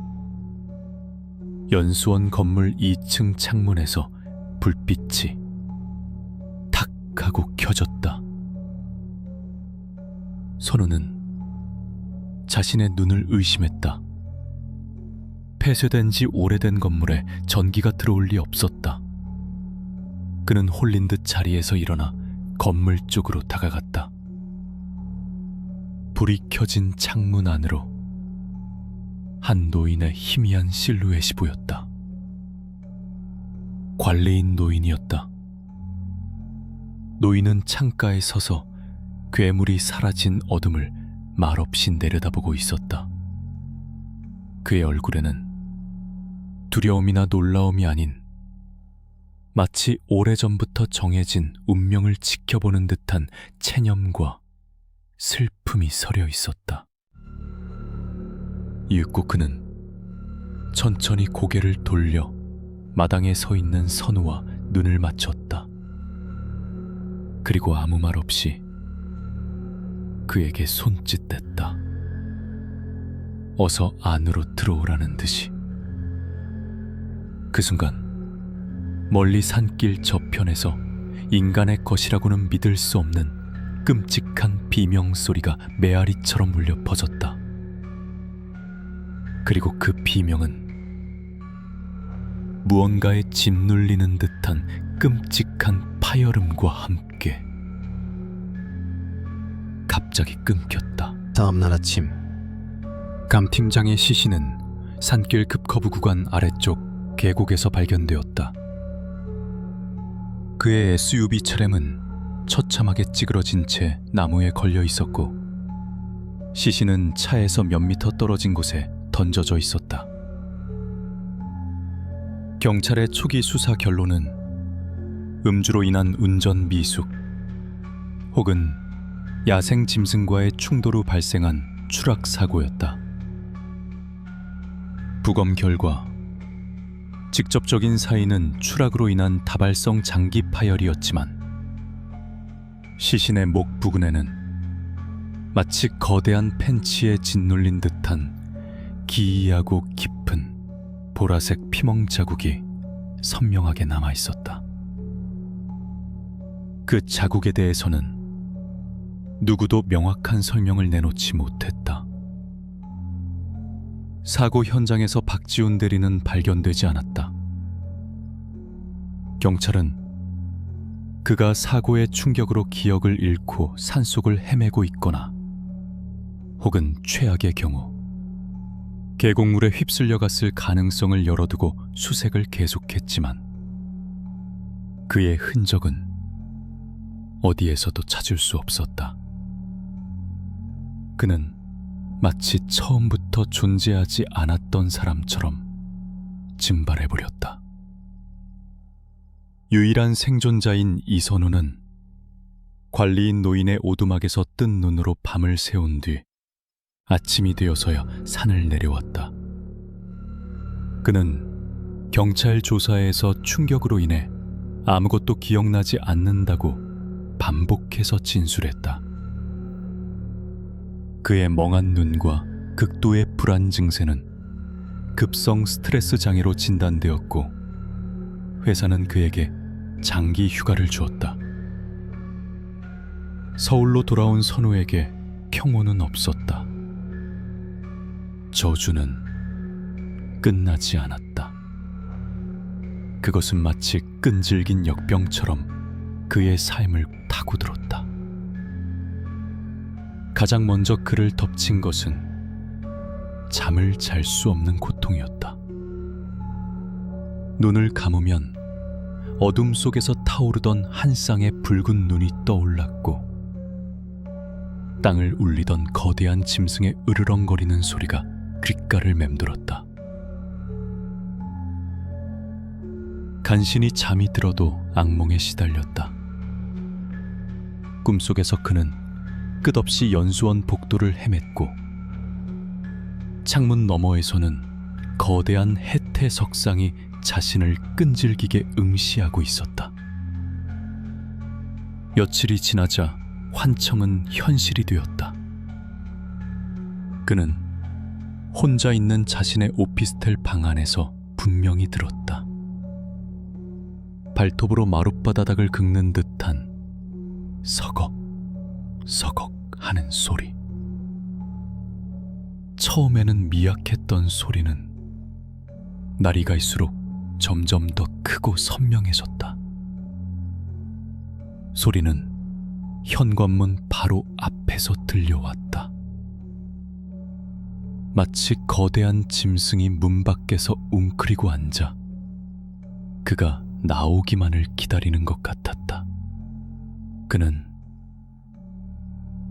A: 연수원 건물 2층 창문에서 불빛이 탁 하고 켜졌다. 선우는 자신의 눈을 의심했다. 폐쇄된 지 오래된 건물에 전기가 들어올 리 없었다. 그는 홀린 듯 자리에서 일어나 건물 쪽으로 다가갔다. 불이 켜진 창문 안으로 한 노인의 희미한 실루엣이 보였다. 관리인 노인이었다. 노인은 창가에 서서 괴물이 사라진 어둠을 말없이 내려다보고 있었다. 그의 얼굴에는 두려움이나 놀라움이 아닌 마치 오래전부터 정해진 운명을 지켜보는 듯한 체념과 슬픔이 서려 있었다. 이윽고 그는 천천히 고개를 돌려 마당에 서 있는 선우와 눈을 맞췄다. 그리고 아무 말 없이 그에게 손짓댔다. 어서 안으로 들어오라는 듯이. 그 순간 멀리 산길 저편에서 인간의 것이라고는 믿을 수 없는 끔찍한 비명소리가 메아리처럼 울려 퍼졌다. 그리고 그 비명은 무언가에 짓눌리는 듯한 끔찍한 파열음과 함께 갑자기 끊겼다.
C: 다음날 아침
A: 감 팀장의 시신은 산길 급커브 구간 아래쪽 계곡에서 발견되었다. 그의 SUV 차량은 처참하게 찌그러진 채 나무에 걸려 있었고, 시신은 차에서 몇 미터 떨어진 곳에 던져져 있었다. 경찰의 초기 수사 결론은 음주로 인한 운전 미숙 혹은 야생 짐승과의 충돌 후 발생한 추락 사고였다. 부검 결과 직접적인 사인은 추락으로 인한 다발성 장기 파열이었지만, 시신의 목 부근에는 마치 거대한 팬치에 짓눌린 듯한 기이하고 깊은 보라색 피멍 자국이 선명하게 남아 있었다. 그 자국에 대해서는 누구도 명확한 설명을 내놓지 못했다. 사고 현장에서 박지훈 대리는 발견되지 않았다. 경찰은 그가 사고의 충격으로 기억을 잃고 산속을 헤매고 있거나, 혹은 최악의 경우 계곡물에 휩쓸려 갔을 가능성을 열어두고 수색을 계속했지만, 그의 흔적은 어디에서도 찾을 수 없었다. 그는 마치 처음부터 존재하지 않았던 사람처럼 증발해버렸다. 유일한 생존자인 이선우는 관리인 노인의 오두막에서 뜬 눈으로 밤을 새운 뒤 아침이 되어서야 산을 내려왔다. 그는 경찰 조사에서 충격으로 인해 아무것도 기억나지 않는다고 반복해서 진술했다. 그의 멍한 눈과 극도의 불안 증세는 급성 스트레스 장애로 진단되었고, 회사는 그에게 장기 휴가를 주었다. 서울로 돌아온 선우에게 평온은 없었다. 저주는 끝나지 않았다. 그것은 마치 끈질긴 역병처럼 그의 삶을 타고들었다. 가장 먼저 그를 덮친 것은 잠을 잘 수 없는 고통이었다. 눈을 감으면 어둠 속에서 타오르던 한 쌍의 붉은 눈이 떠올랐고, 땅을 울리던 거대한 짐승의 으르렁거리는 소리가 귓가를 맴돌았다. 간신히 잠이 들어도 악몽에 시달렸다. 꿈속에서 그는 끝없이 연수원 복도를 헤맸고, 창문 너머에서는 거대한 해태 석상이 자신을 끈질기게 응시하고 있었다. 며칠이 지나자 환청은 현실이 되었다. 그는 혼자 있는 자신의 오피스텔 방 안에서 분명히 들었다. 발톱으로 마룻바닥을 긁는 듯한 서걱 서걱 하는 소리. 처음에는 미약했던 소리는 날이 갈수록 점점 더 크고 선명해졌다. 소리는 현관문 바로 앞에서 들려왔다. 마치 거대한 짐승이 문 밖에서 웅크리고 앉아 그가 나오기만을 기다리는 것 같았다. 그는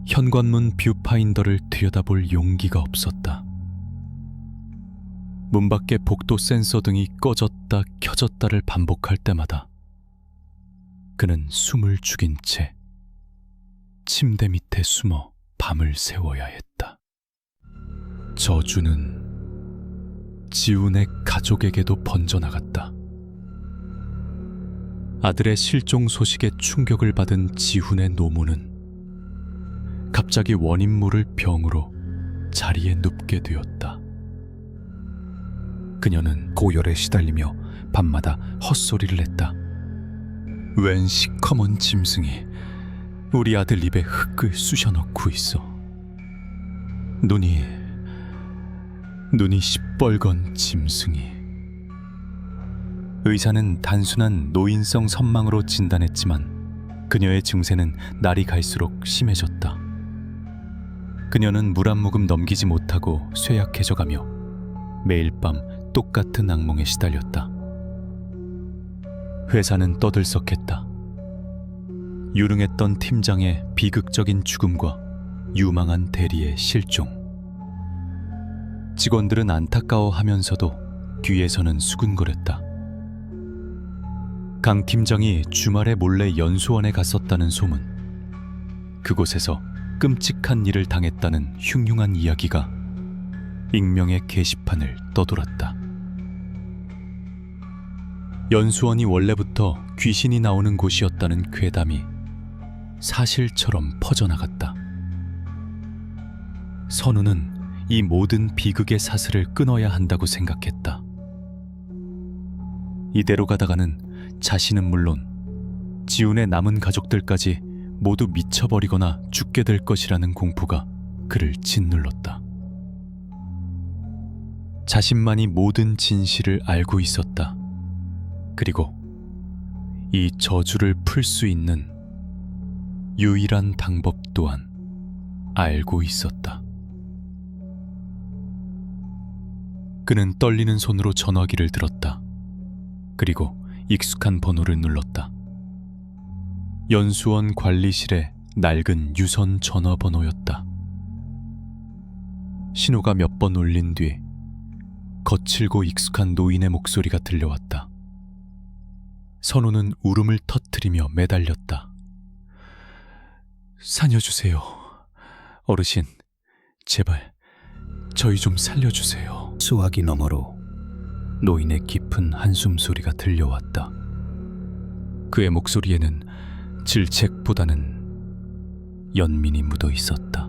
A: 현관문 뷰파인더를 들여다볼 용기가 없었다. 문 밖의 복도 센서 등이 꺼졌다 켜졌다를 반복할 때마다 그는 숨을 죽인 채 침대 밑에 숨어 밤을 새워야 했다. 저주는 지훈의 가족에게도 번져나갔다. 아들의 실종 소식에 충격을 받은 지훈의 노모는 갑자기 원인 모를 병으로 자리에 눕게 되었다. 그녀는 고열에 시달리며 밤마다 헛소리를 했다. 웬 시커먼 짐승이 우리 아들 입에 흙을 쑤셔넣고 있어. 눈이 시뻘건 짐승이. 의사는 단순한 노인성 선망으로 진단했지만 그녀의 증세는 날이 갈수록 심해졌다. 그녀는 물 한 모금 넘기지 못하고 쇠약해져가며 매일 밤 똑같은 악몽에 시달렸다. 회사는 떠들썩했다. 유능했던 팀장의 비극적인 죽음과 유망한 대리의 실종. 직원들은 안타까워하면서도 뒤에서는 수근거렸다. 강 팀장이 주말에 몰래 연수원에 갔었다는 소문, 그곳에서 끔찍한 일을 당했다는 흉흉한 이야기가 익명의 게시판을 떠돌았다. 연수원이 원래부터 귀신이 나오는 곳이었다는 괴담이 사실처럼 퍼져나갔다. 선우는 이 모든 비극의 사슬을 끊어야 한다고 생각했다. 이대로 가다가는 자신은 물론 지훈의 남은 가족들까지 모두 미쳐버리거나 죽게 될 것이라는 공포가 그를 짓눌렀다. 자신만이 모든 진실을 알고 있었다. 그리고 이 저주를 풀 수 있는 유일한 방법 또한 알고 있었다. 그는 떨리는 손으로 전화기를 들었다. 그리고 익숙한 번호를 눌렀다. 연수원 관리실의 낡은 유선 전화번호였다. 신호가 몇 번 울린 뒤 거칠고 익숙한 노인의 목소리가 들려왔다. 선우는 울음을 터뜨리며 매달렸다. 살려주세요. 어르신, 제발 저희 좀 살려주세요. 수화기 너머로 노인의 깊은 한숨 소리가 들려왔다. 그의 목소리에는 질책보다는 연민이 묻어 있었다.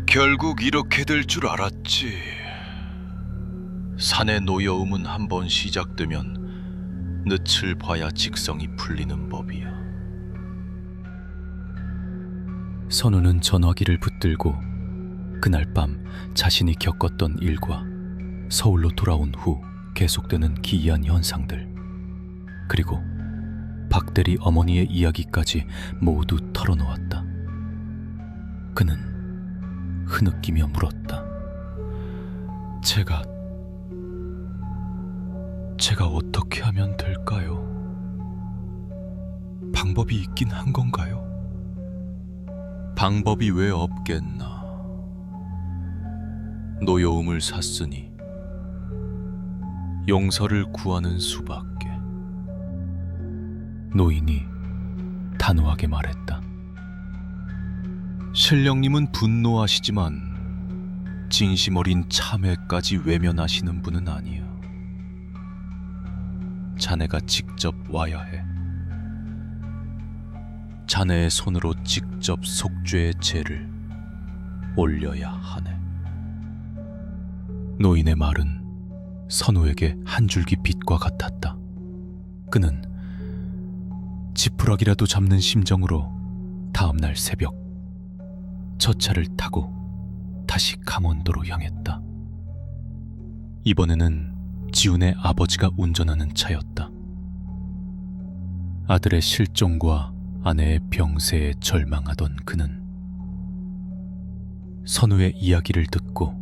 C: 결국 이렇게 될 줄 알았지. 산의 노여움은 한번 시작되면 늪을 봐야 직성이 풀리는 법이야.
A: 선우는 전화기를 붙들고 그날 밤 자신이 겪었던 일과 서울로 돌아온 후 계속되는 기이한 현상들, 그리고 박대리 어머니의 이야기까지 모두 털어놓았다. 그는 흐느끼며 물었다. 제가 어떻게 하면 될까요? 방법이 있긴 한 건가요?
C: 방법이 왜 없겠나. 노여움을 샀으니 용서를 구하는 수밖에.
A: 노인이 단호하게 말했다.
C: 신령님은 분노하시지만 진심 어린 참회까지 외면하시는 분은 아니야. 자네가 직접 와야 해. 자네의 손으로 직접 속죄의 죄를 올려야 하네.
A: 노인의 말은 선우에게 한 줄기 빛과 같았다. 그는 지푸라기라도 잡는 심정으로 다음날 새벽 저 차를 타고 다시 강원도로 향했다. 이번에는 지훈의 아버지가 운전하는 차였다. 아들의 실종과 아내의 병세에 절망하던 그는 선우의 이야기를 듣고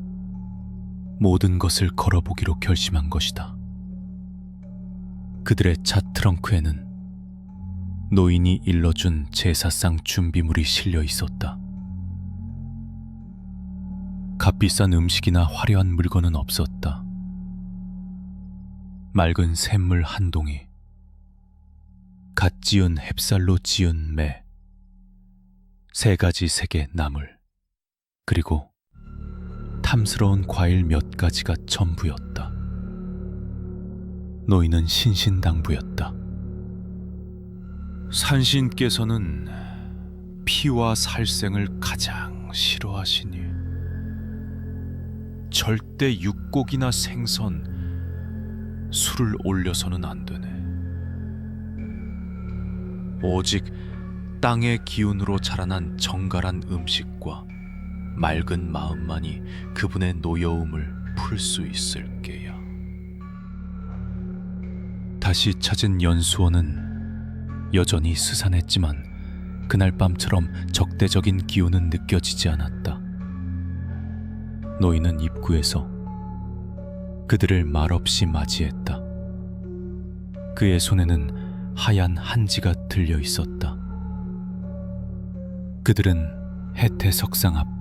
A: 모든 것을 걸어보기로 결심한 것이다. 그들의 차 트렁크에는 노인이 일러준 제사상 준비물이 실려 있었다. 값비싼 음식이나 화려한 물건은 없었다. 맑은 샘물 한 동이, 갓 지은 햅쌀로 지은 매, 3가지 색의 나물, 그리고 탐스러운 과일 몇 가지가 전부였다. 노인은 신신당부였다.
B: 산신께서는 피와 살생을 가장 싫어하시니 절대 육고기나 생선, 술을 올려서는 안 되네. 오직 땅의 기운으로 자라난 정갈한 음식과 맑은 마음만이 그분의 노여움을 풀 수 있을 게야.
A: 다시 찾은 연수원은 여전히 스산했지만 그날 밤처럼 적대적인 기운은 느껴지지 않았다. 노인은 입구에서 그들을 말없이 맞이했다. 그의 손에는 하얀 한지가 들려 있었다. 그들은 해태 석상 앞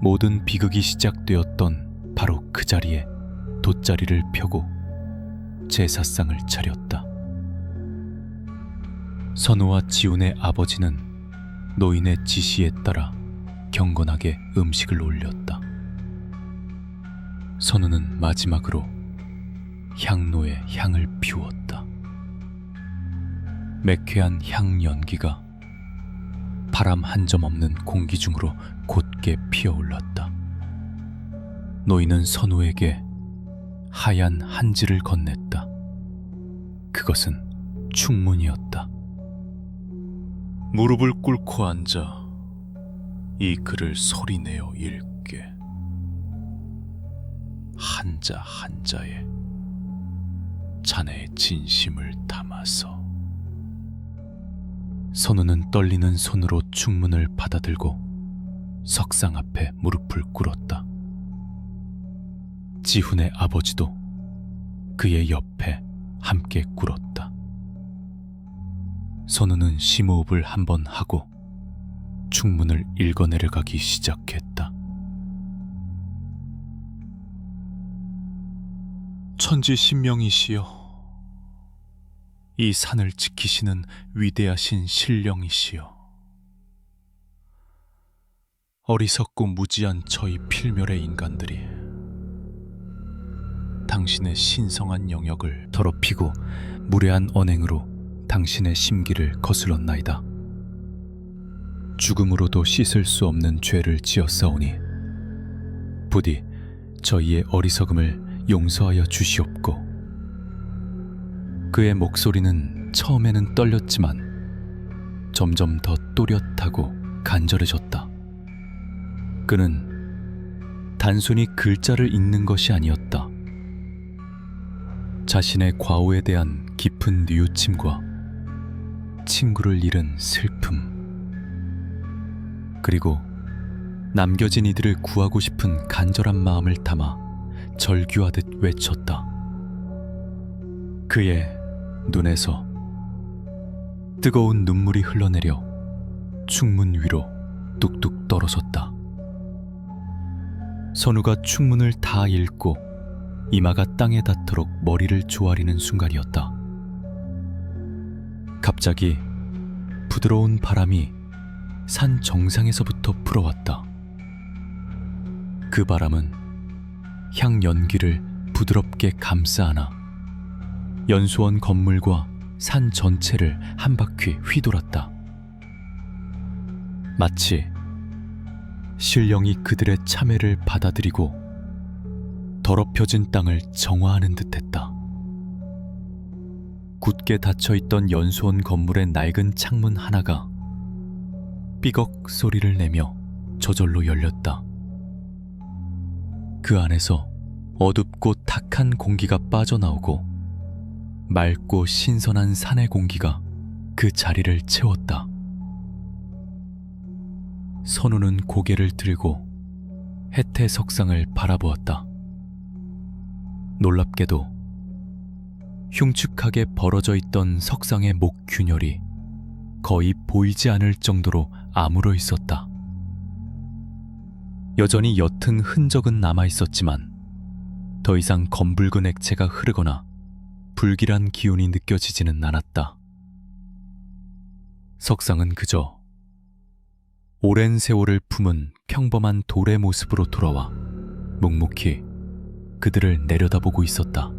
A: 모든 비극이 시작되었던 바로 그 자리에 돗자리를 펴고 제사상을 차렸다. 선우와 지훈의 아버지는 노인의 지시에 따라 경건하게 음식을 올렸다. 선우는 마지막으로 향로에 향을 피우었다. 매캐한 향 연기가 바람 한 점 없는 공기 중으로 곧게 피어올랐다. 노인은 선우에게 하얀 한지를 건넸다. 그것은 충문이었다.
B: 무릎을 꿇고 앉아 이 글을 소리내어 읽게. 한자 한자에 자네의 진심을 담아서.
A: 선우는 떨리는 손으로 충문을 받아들고 석상 앞에 무릎을 꿇었다. 지훈의 아버지도 그의 옆에 함께 꿇었다. 선우는 심호흡을 한번 하고 충문을 읽어내려가기 시작했다.
B: 천지신명이시여, 이 산을 지키시는 위대하신 신령이시여, 어리석고 무지한 저희 필멸의 인간들이 당신의 신성한 영역을
A: 더럽히고 무례한 언행으로 당신의 심기를 거슬렀나이다. 죽음으로도 씻을 수 없는 죄를 지었사오니 부디 저희의 어리석음을 용서하여 주시옵고. 그의 목소리는 처음에는 떨렸지만 점점 더 또렷하고 간절해졌다. 그는 단순히 글자를 읽는 것이 아니었다. 자신의 과오에 대한 깊은 뉘우침과 친구를 잃은 슬픔, 그리고 남겨진 이들을 구하고 싶은 간절한 마음을 담아 절규하듯 외쳤다. 그의 눈에서 뜨거운 눈물이 흘러내려 충문 위로 뚝뚝 떨어졌다. 선우가 충문을 다 읽고 이마가 땅에 닿도록 머리를 조아리는 순간이었다. 갑자기 부드러운 바람이 산 정상에서부터 불어왔다. 그 바람은 향 연기를 부드럽게 감싸 안아 연수원 건물과 산 전체를 한 바퀴 휘돌았다. 마치 신령이 그들의 참회를 받아들이고 더럽혀진 땅을 정화하는 듯했다. 굳게 닫혀있던 연수원 건물의 낡은 창문 하나가 삐걱 소리를 내며 저절로 열렸다. 그 안에서 어둡고 탁한 공기가 빠져나오고 맑고 신선한 산의 공기가 그 자리를 채웠다. 선우는 고개를 들고 해태 석상을 바라보았다. 놀랍게도 흉측하게 벌어져 있던 석상의 목 균열이 거의 보이지 않을 정도로 아물어 있었다. 여전히 옅은 흔적은 남아 있었지만 더 이상 검붉은 액체가 흐르거나 불길한 기운이 느껴지지는 않았다. 석상은 그저 오랜 세월을 품은 평범한 돌의 모습으로 돌아와 묵묵히 그들을 내려다보고 있었다.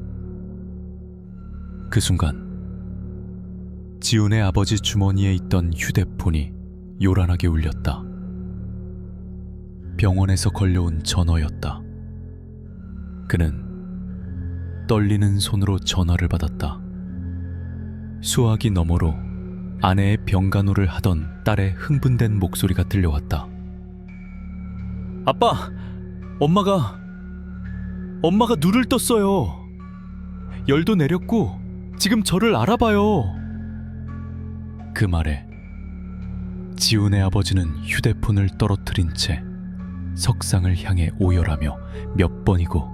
A: 그 순간 지훈의 아버지 주머니에 있던 휴대폰이 요란하게 울렸다. 병원에서 걸려온 전화였다. 그는 떨리는 손으로 전화를 받았다. 수화기 너머로 아내의 병간호를 하던 딸의 흥분된 목소리가 들려왔다. 아빠! 엄마가 눈을 떴어요. 열도 내렸고 지금 저를 알아봐요. 그 말에 지훈의 아버지는 휴대폰을 떨어뜨린 채 석상을 향해 오열하며 몇 번이고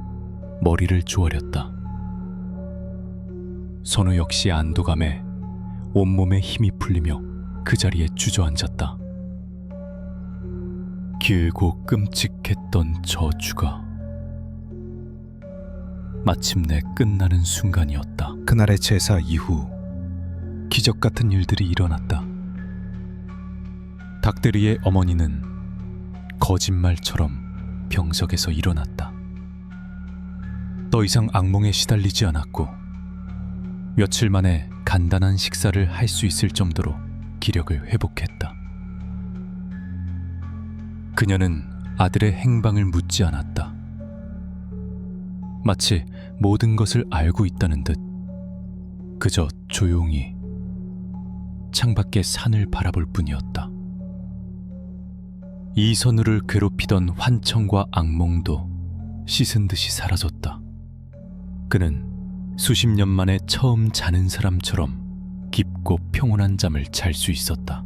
A: 머리를 조아렸다. 선우 역시 안도감에 온몸에 힘이 풀리며 그 자리에 주저앉았다. 길고 끔찍했던 저주가 마침내 끝나는 순간이었다.
B: 그날의 제사 이후 기적 같은 일들이 일어났다.
A: 닥대리의 어머니는 거짓말처럼 병석에서 일어났다. 더 이상 악몽에 시달리지 않았고 며칠 만에 간단한 식사를 할 수 있을 정도로 기력을 회복했다. 그녀는 아들의 행방을 묻지 않았다. 마치 모든 것을 알고 있다는 듯 그저 조용히 창밖의 산을 바라볼 뿐이었다. 이선우를 괴롭히던 환청과 악몽도 씻은 듯이 사라졌다. 그는 수십 년 만에 처음 자는 사람처럼 깊고 평온한 잠을 잘 수 있었다.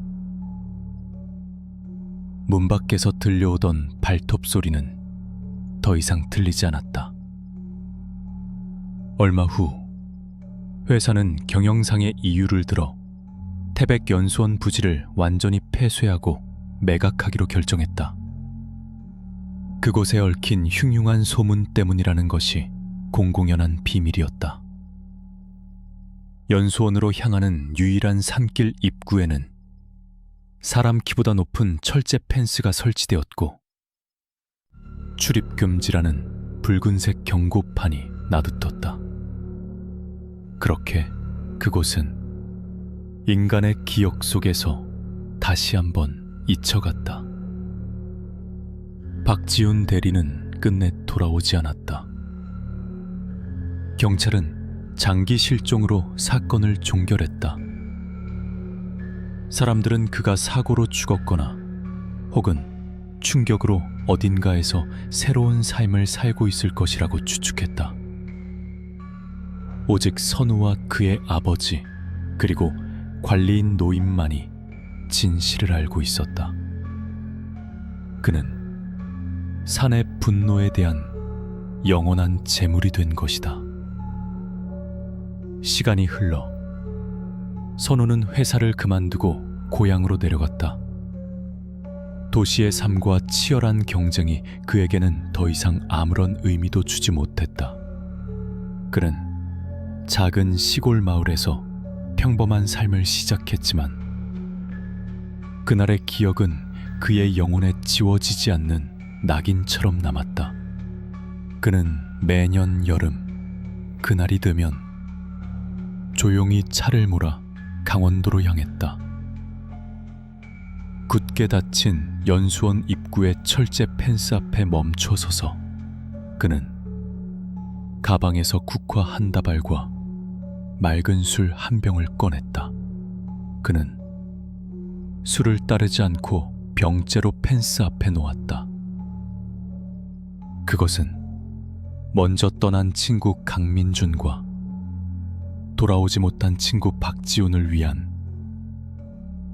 A: 문 밖에서 들려오던 발톱 소리는 더 이상 들리지 않았다. 얼마 후 회사는 경영상의 이유를 들어 태백연수원 부지를 완전히 폐쇄하고 매각하기로 결정했다. 그곳에 얽힌 흉흉한 소문 때문이라는 것이 공공연한 비밀이었다. 연수원으로 향하는 유일한 산길 입구에는 사람 키보다 높은 철제 펜스가 설치되었고 출입 금지라는 붉은색 경고판이 놔두었다. 그렇게 그곳은 인간의 기억 속에서 다시 한번 잊혀갔다. 박지훈 대리는 끝내 돌아오지 않았다. 경찰은 장기 실종으로 사건을 종결했다. 사람들은 그가 사고로 죽었거나 혹은 충격으로 어딘가에서 새로운 삶을 살고 있을 것이라고 추측했다. 오직 선우와 그의 아버지 그리고 관리인 노인만이 진실을 알고 있었다. 그는 산의 분노에 대한 영원한 제물이 된 것이다. 시간이 흘러 선우는 회사를 그만두고 고향으로 내려갔다. 도시의 삶과 치열한 경쟁이 그에게는 더 이상 아무런 의미도 주지 못했다. 그는 작은 시골 마을에서 평범한 삶을 시작했지만 그날의 기억은 그의 영혼에 지워지지 않는 낙인처럼 남았다. 그는 매년 여름 그날이 되면 조용히 차를 몰아 강원도로 향했다. 굳게 닫힌 연수원 입구의 철제 펜스 앞에 멈춰서서 그는 가방에서 국화 한 다발과 맑은 술 한 병을 꺼냈다. 그는 술을 따르지 않고 병째로 펜스 앞에 놓았다. 그것은 먼저 떠난 친구 강민준과 돌아오지 못한 친구 박지훈을 위한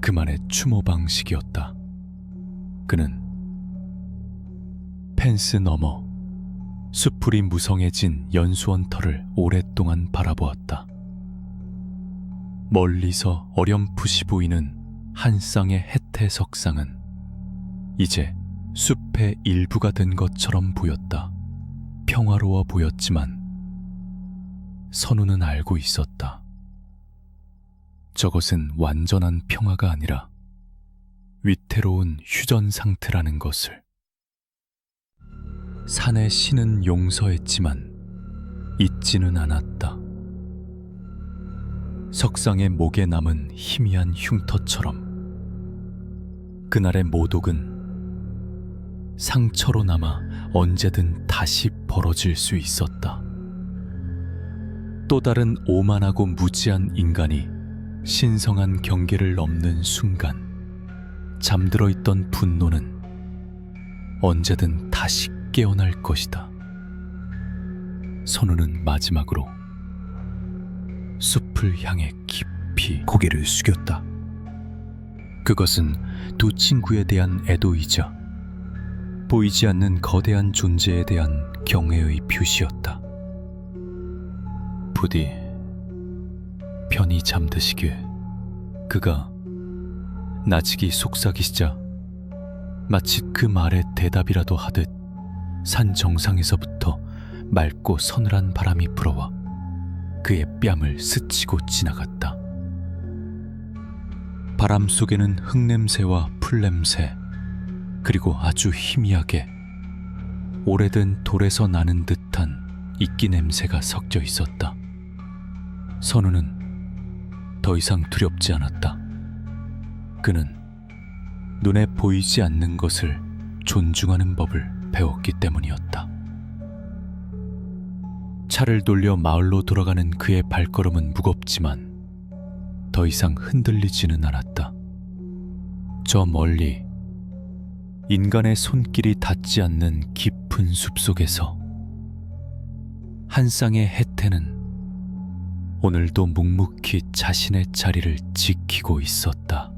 A: 그만의 추모 방식이었다. 그는 펜스 너머 수풀이 무성해진 연수원 터를 오랫동안 바라보았다. 멀리서 어렴풋이 보이는 한 쌍의 해태석상은 이제 숲의 일부가 된 것처럼 보였다. 평화로워 보였지만 선우는 알고 있었다. 저것은 완전한 평화가 아니라 위태로운 휴전 상태라는 것을. 산의 신은 용서했지만 잊지는 않았다. 석상의 목에 남은 희미한 흉터처럼 그날의 모독은 상처로 남아 언제든 다시 벌어질 수 있었다. 또 다른 오만하고 무지한 인간이 신성한 경계를 넘는 순간 잠들어 있던 분노는 언제든 다시 깨어날 것이다. 선우는 마지막으로 숲을 향해 깊이
B: 고개를 숙였다.
A: 그것은 두 친구에 대한 애도이자 보이지 않는 거대한 존재에 대한 경애의 표시였다. 부디 편히 잠드시길. 그가 나직이 속삭이시자 마치 그 말에 대답이라도 하듯 산 정상에서부터 맑고 서늘한 바람이 불어와 그의 뺨을 스치고 지나갔다. 바람 속에는 흙냄새와 풀냄새, 그리고 아주 희미하게 오래된 돌에서 나는 듯한 이끼 냄새가 섞여 있었다. 선우는 더 이상 두렵지 않았다. 그는 눈에 보이지 않는 것을 존중하는 법을 배웠기 때문이었다. 차를 돌려 마을로 돌아가는 그의 발걸음은 무겁지만 더 이상 흔들리지는 않았다. 저 멀리 인간의 손길이 닿지 않는 깊은 숲속에서 한 쌍의 해태는 오늘도 묵묵히 자신의 자리를 지키고 있었다.